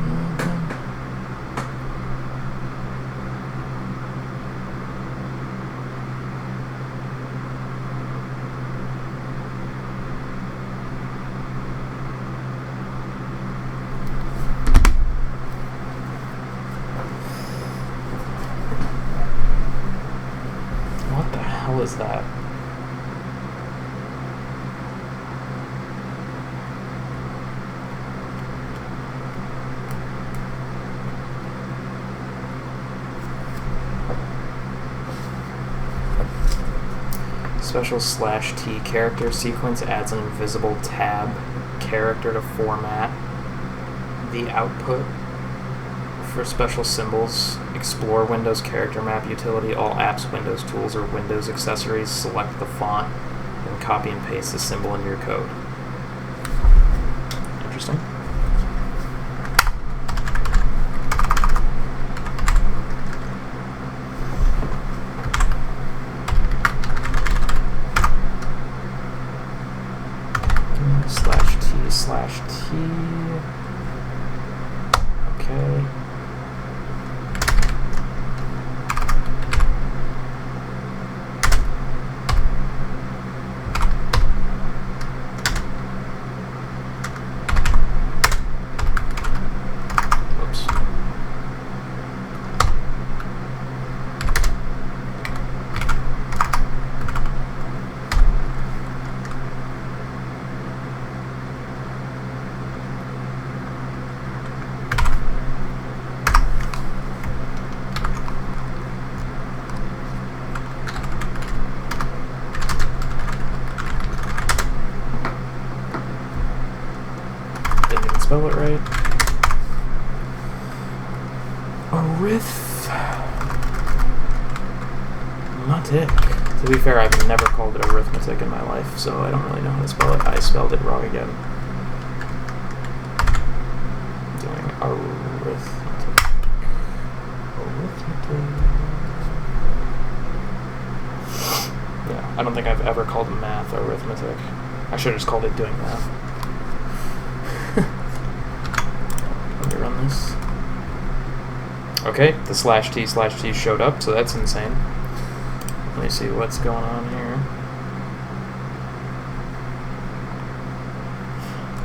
[SPEAKER 1] What the hell is that? Special /T character sequence adds an invisible tab character to format the output for special symbols. Explore Windows character map utility, all apps, Windows tools, or Windows accessories. Select the font and copy and paste the symbol into your code. Interesting. /T. Okay. Oops. Spell it right. Arithmetic. To be fair, I've never called it arithmetic in my life, so I don't really know how to spell it. I spelled it wrong again. Doing arithmetic. Yeah, I don't think I've ever called math arithmetic. I should have just called it doing math. Let me run this. Okay, the /T showed up, so that's insane. Let me see what's going on here.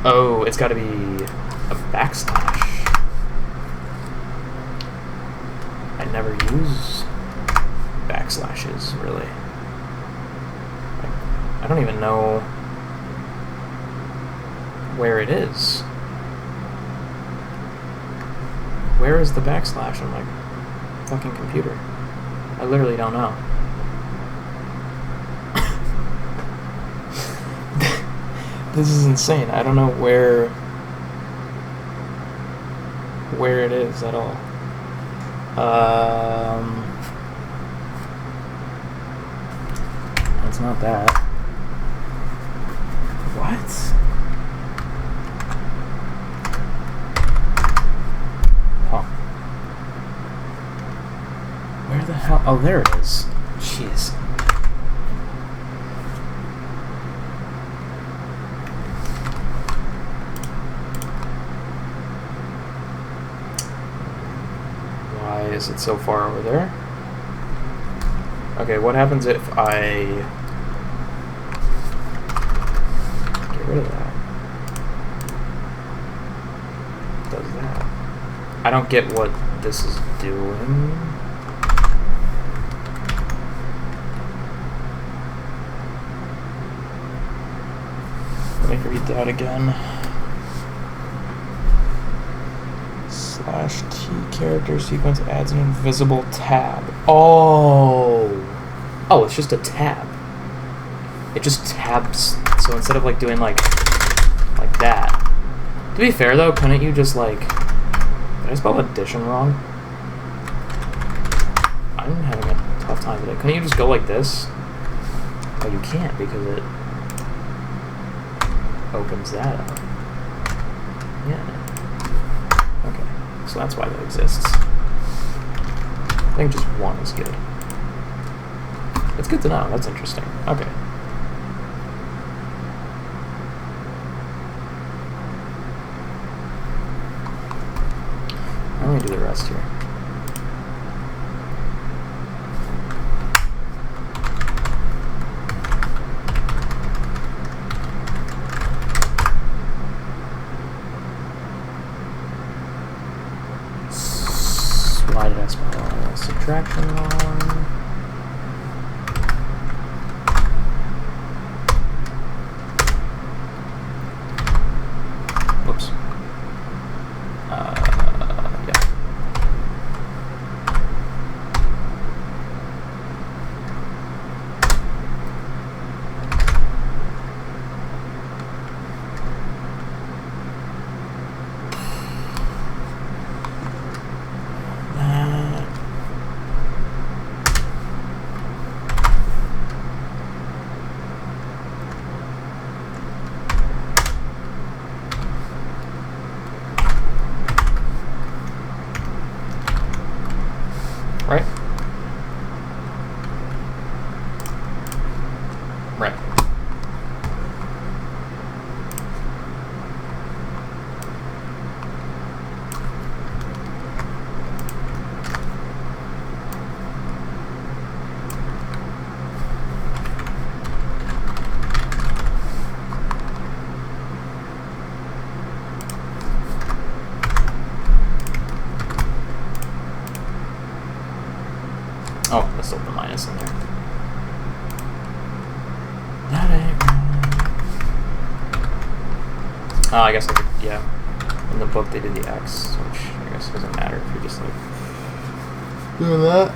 [SPEAKER 1] Oh, it's got to be a backslash. I never use backslashes, really. I don't even know where it is. Where is the backslash on my fucking computer? I literally don't know. This is insane. I don't know where it is at all. It's not that. What? Huh. Where the hell? Oh, there it is. Jeez. Why is it so far over there? Okay, what happens if I get rid of that? Does that? I don't get what this is doing. Let me read that again. /T character sequence adds an invisible tab. Oh, it's just a tab. It just tabs. So instead of like doing like that. To be fair though, couldn't you just like? Did I spell addition wrong? I'm having a tough time with it. Couldn't you just go like this? Oh, you can't because it opens that up. Yeah. Okay. So that's why that exists. I think just one is good. It's good to know. That's interesting. Okay. Let me do the rest here. Why did I spell subtraction wrong? Whoops. Yeah. Right? Right. Oh, let's still put the minus in there. That ain't right. Oh, I guess I could, yeah. In the book they did the X, which I guess doesn't matter if you're just like doing that.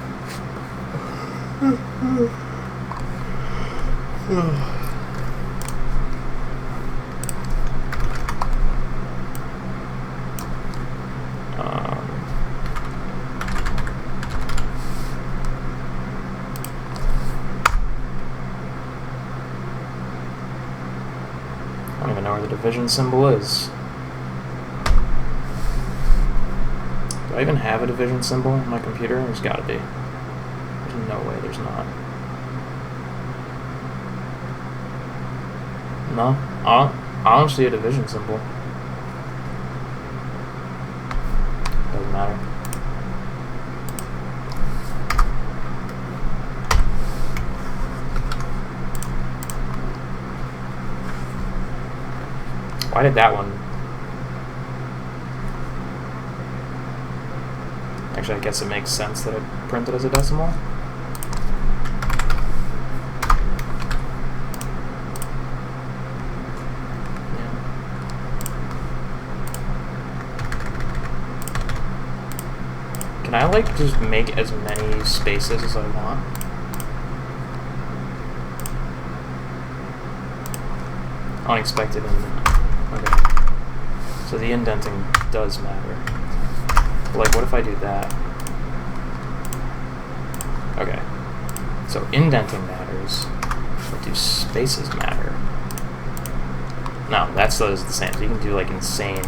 [SPEAKER 1] I don't even know where the division symbol is. Do I even have a division symbol on my computer? There's gotta be. There's no way there's not. No? I don't see a division symbol. Doesn't matter. Why did that one? Actually, I guess it makes sense that it printed as a decimal. Yeah. Can I like just make as many spaces as I want? Unexpected indent. Okay. So the indenting does matter. But like, what if I do that? Okay. So indenting matters, but do spaces matter? No, that's the same. So you can do like insane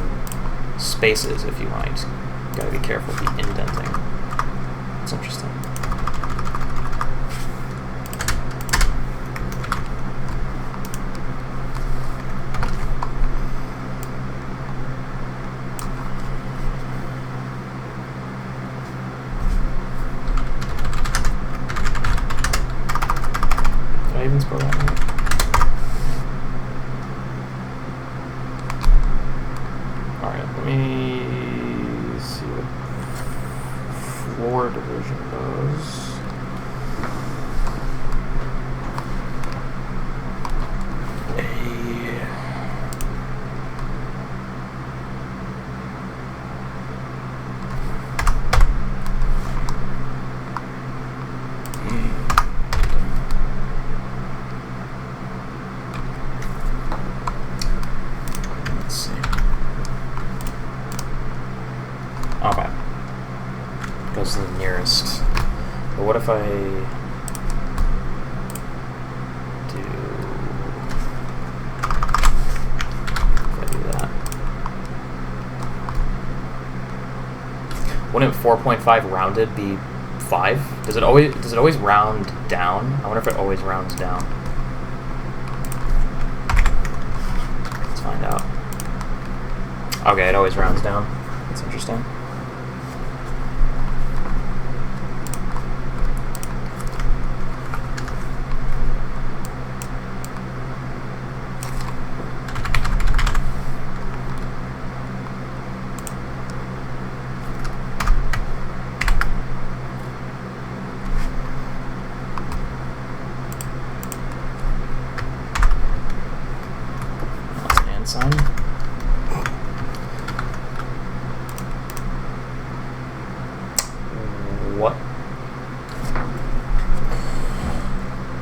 [SPEAKER 1] spaces if you want. You gotta be careful with the indenting. It's interesting. Even spell that right? Alright, let me see what floor division does. Okay. Goes to the nearest. But what if I do that? Wouldn't 4.5 rounded be 5? Does it always round down? I wonder if it always rounds down. Let's find out. Okay, it always rounds down. That's interesting.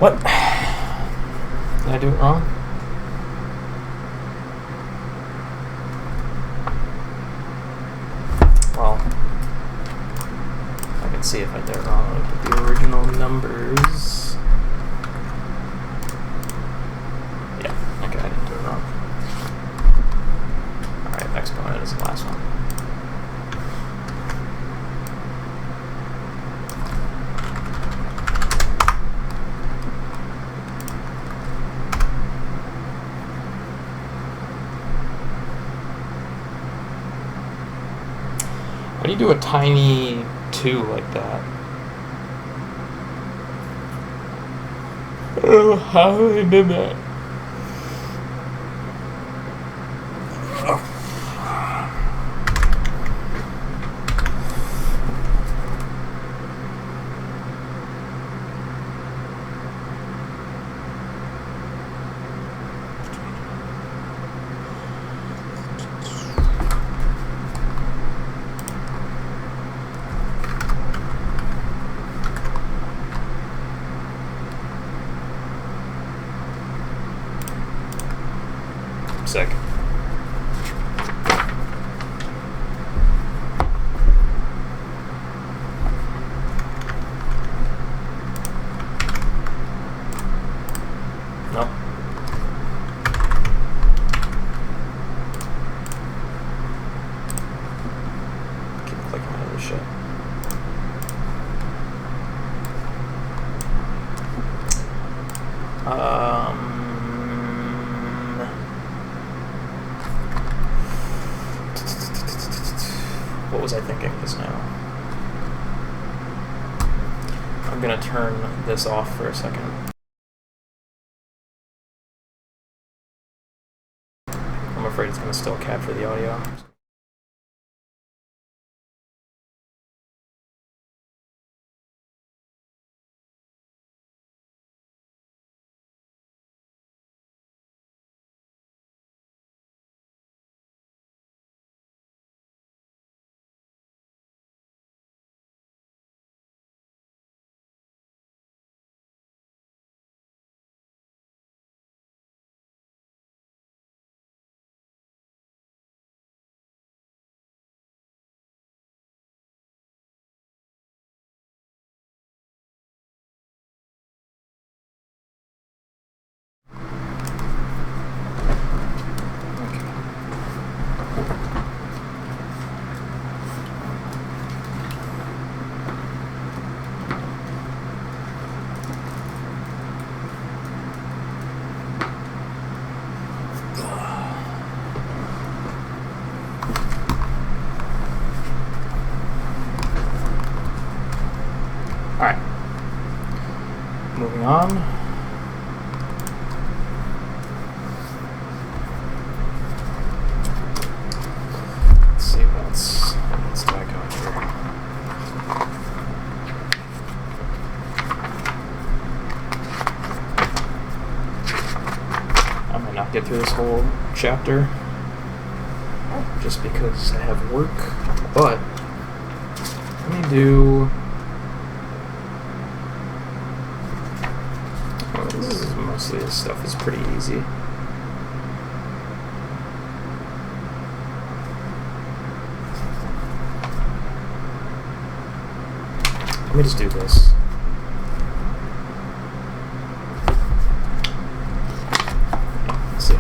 [SPEAKER 1] What? Did I do it wrong? Well, I can see if I did it wrong. Look at the original numbers. Yeah, okay, I didn't do it wrong. Alright, exponent is the last one. How do you do a tiny 2 like that? I don't know how they did that. Sick. Nope. Keep clicking on this shit. What was I thinking just now? I'm gonna turn this off for a second. I'm afraid it's gonna still capture the audio. Alright. Moving on. Let's see what else do I got here. I might not get through this whole chapter just because I have work, but let me do... Mostly this stuff is pretty easy. Let me just do this. Let's see.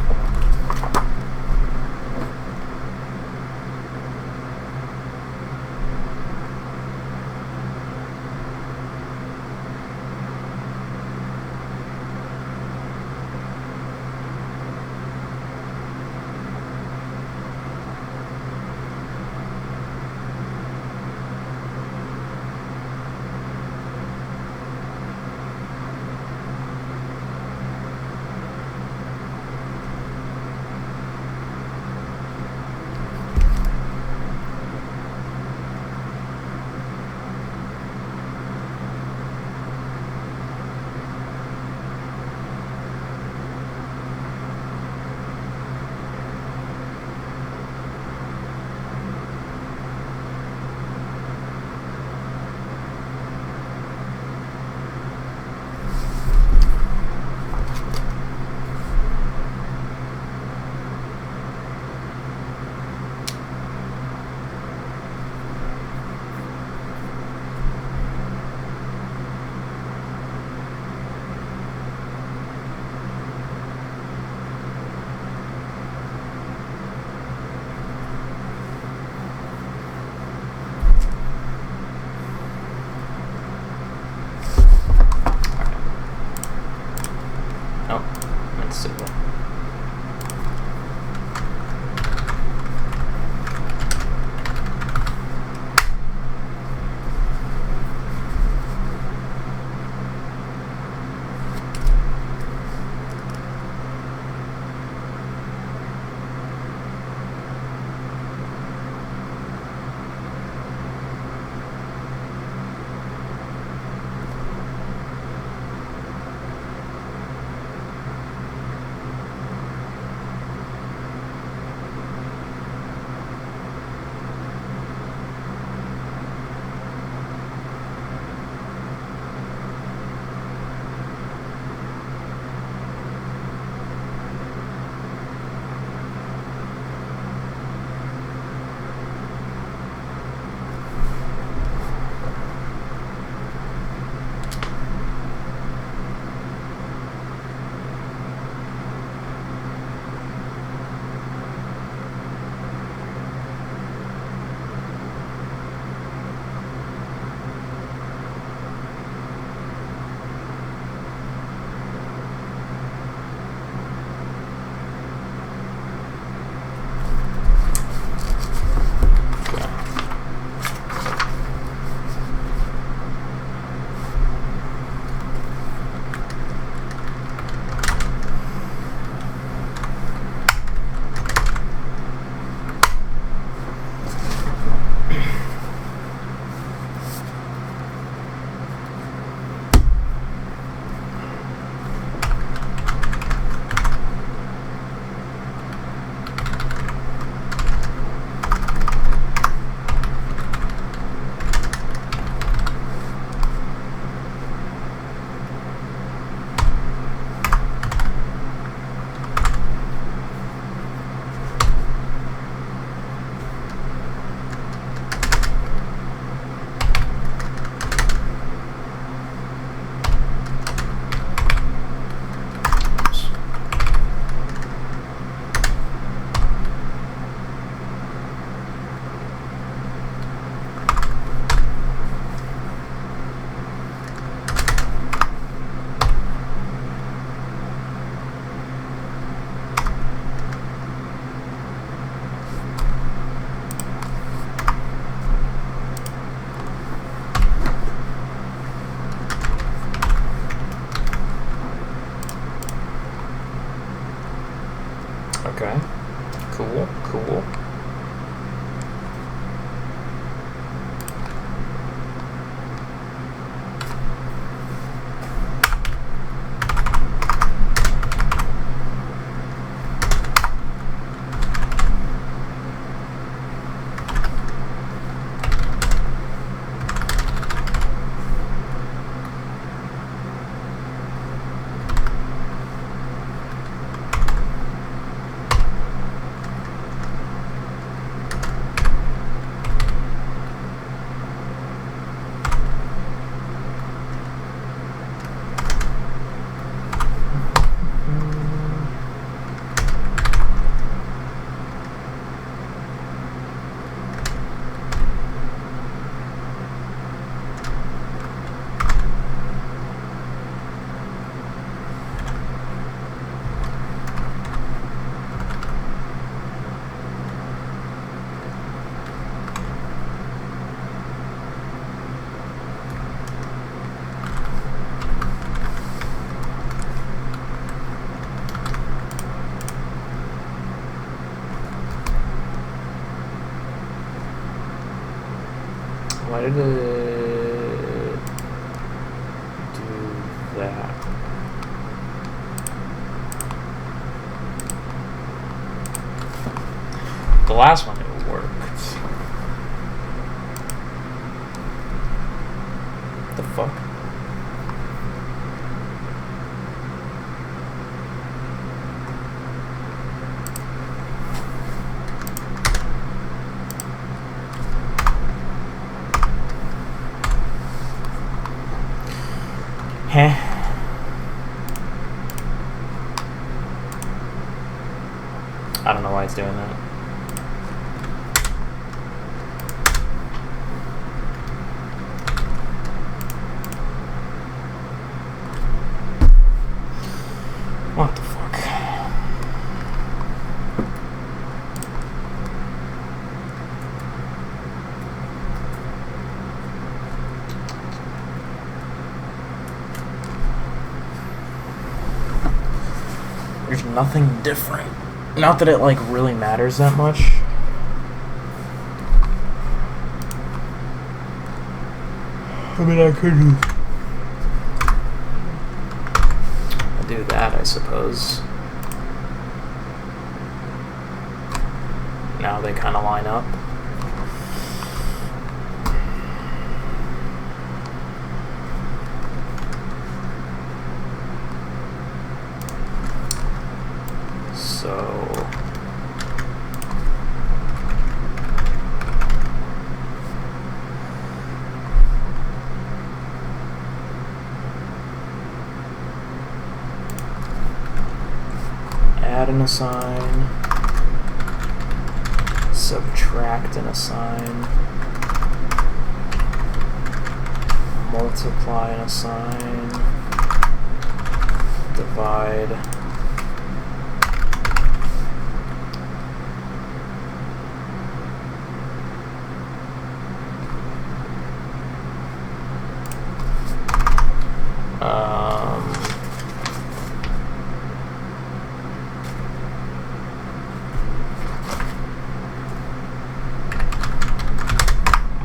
[SPEAKER 1] Why did it do that? The last one, it worked. The fuck? Heh. I don't know why it's doing that. What the fuck? There's nothing different. Not that it like really matters that much. I mean, I could do that, I suppose. Now they kind of line up. So add an assign, subtract an assign, multiply an assign, divide.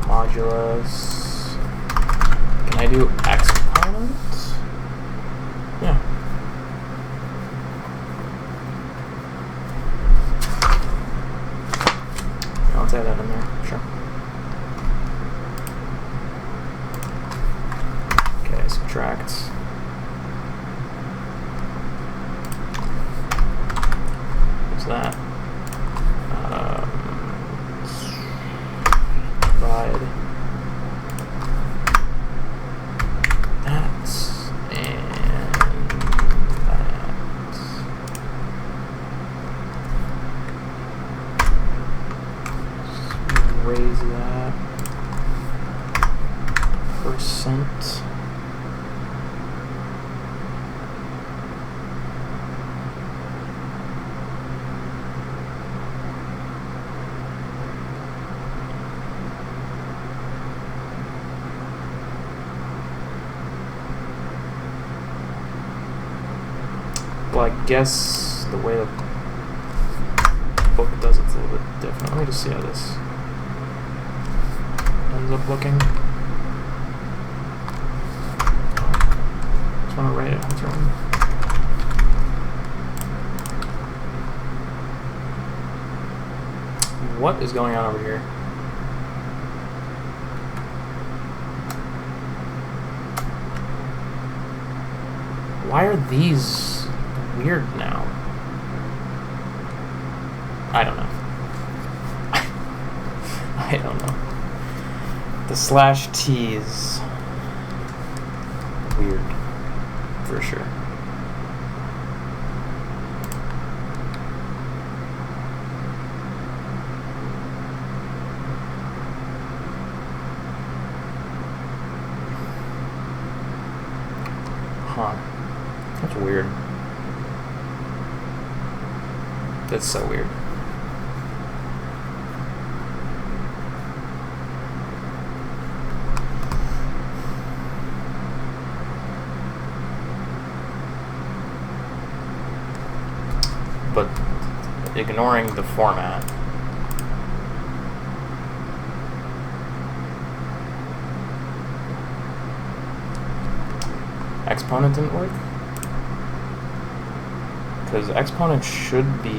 [SPEAKER 1] Modulus. Can I do exponent? Yeah. Let's add that in there, sure. Okay, subtract. What's that? Divide. That and that. Raise that. Percent. Well, I guess the way the book does it's a little bit different. Let me just see how this ends up looking. Just want to write it. What's wrong? What is going on over here? Why are these weird now? I don't know. I don't know. The /t is weird, for sure. Huh. That's weird. That's so weird. But ignoring the format, Exponent didn't work? Because exponent should be...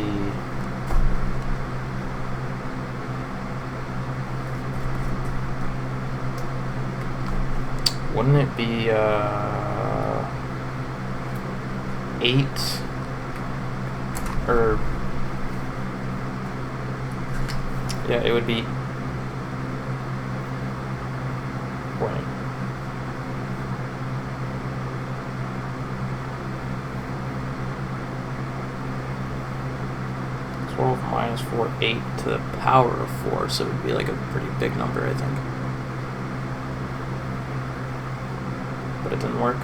[SPEAKER 1] Wouldn't it be 8 or yeah, it would be wait. Minus 4, 8 to the power of 4, so it would be like a pretty big number, I think. But it didn't work.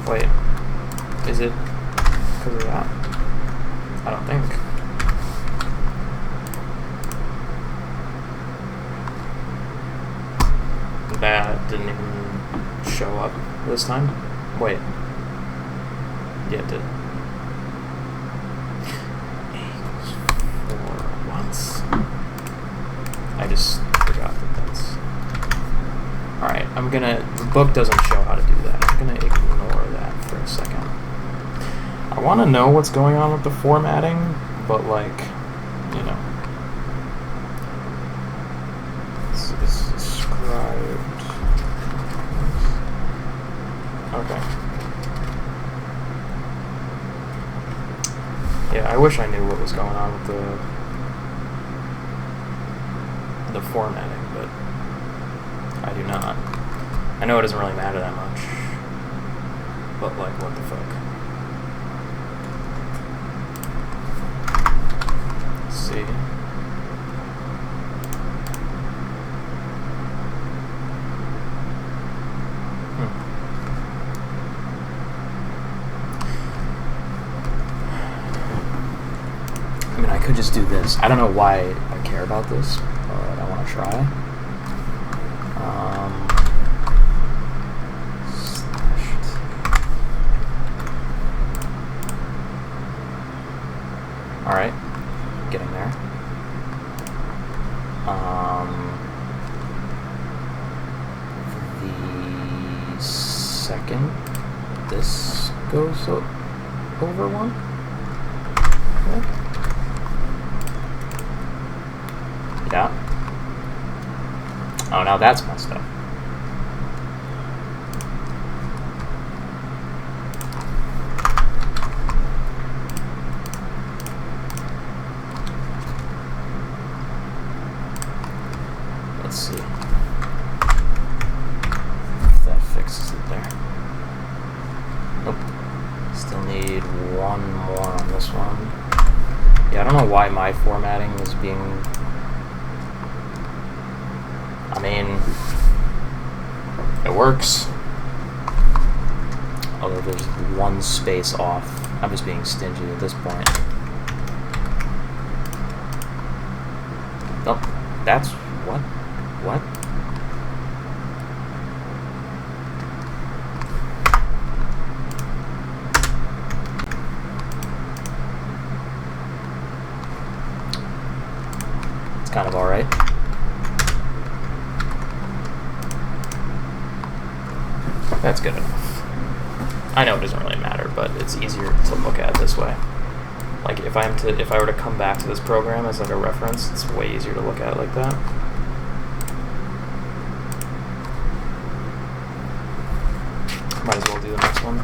[SPEAKER 1] Wait, is it because of that? I don't think. That didn't even show up this time. Wait. Yeah, it did. I just forgot that that's... Alright, I'm gonna... The book doesn't show how to do that. I'm gonna ignore that for a second. I want to know what's going on with the formatting, but like, you know. This is described... Okay. Yeah, I wish I knew what was going on with the formatting, but I do not. I know it doesn't really matter that much, but like, what the fuck? Let's see. I mean, I could just do this. I don't know why I care about this, but I want to try. Alright, getting there. The second this goes over 1. Okay. Yeah. Oh, now that's messed up. Let's see if that fixes it there. Nope. Still need one more on this one. Yeah, I don't know why my formatting is being... I mean, it works. Although there's one space off. I'm just being stingy at this point. Nope. That's... what? What? It's kind of alright. That's good enough. I know it doesn't really matter, but it's easier to look at this way. Like if I were to come back to this program as like a reference, it's way easier to look at it like that. Might as well do the next one.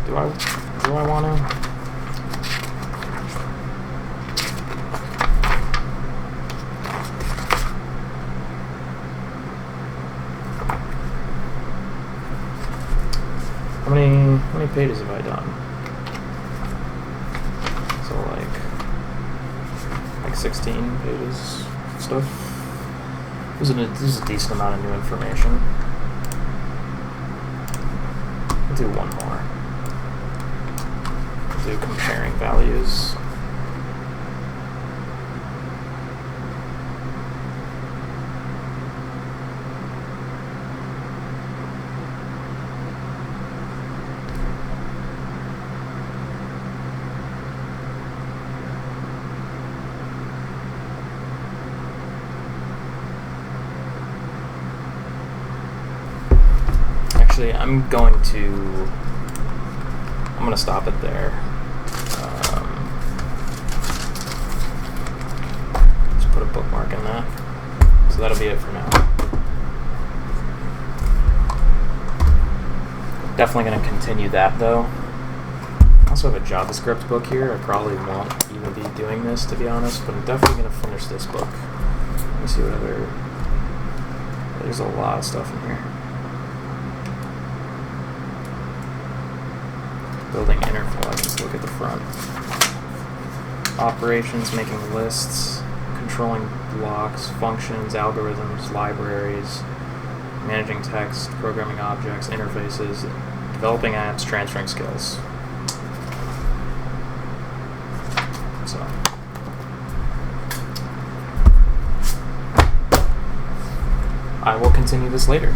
[SPEAKER 1] Do I want to? How many pages have I done? So like 16 pages of stuff. This is a decent amount of new information. I'll do one more. I'll do comparing values. Actually, I'm going to stop it there. Just put a bookmark in that. So that'll be it for now. Definitely going to continue that though. I also have a JavaScript book here. I probably won't even be doing this, to be honest, but I'm definitely going to finish this book. Let me see what other... There's a lot of stuff in here. Building interflow. Let's look at the front. Operations, making lists, controlling blocks, functions, algorithms, libraries, managing text, programming objects, interfaces, developing apps, transferring skills. So I will continue this later.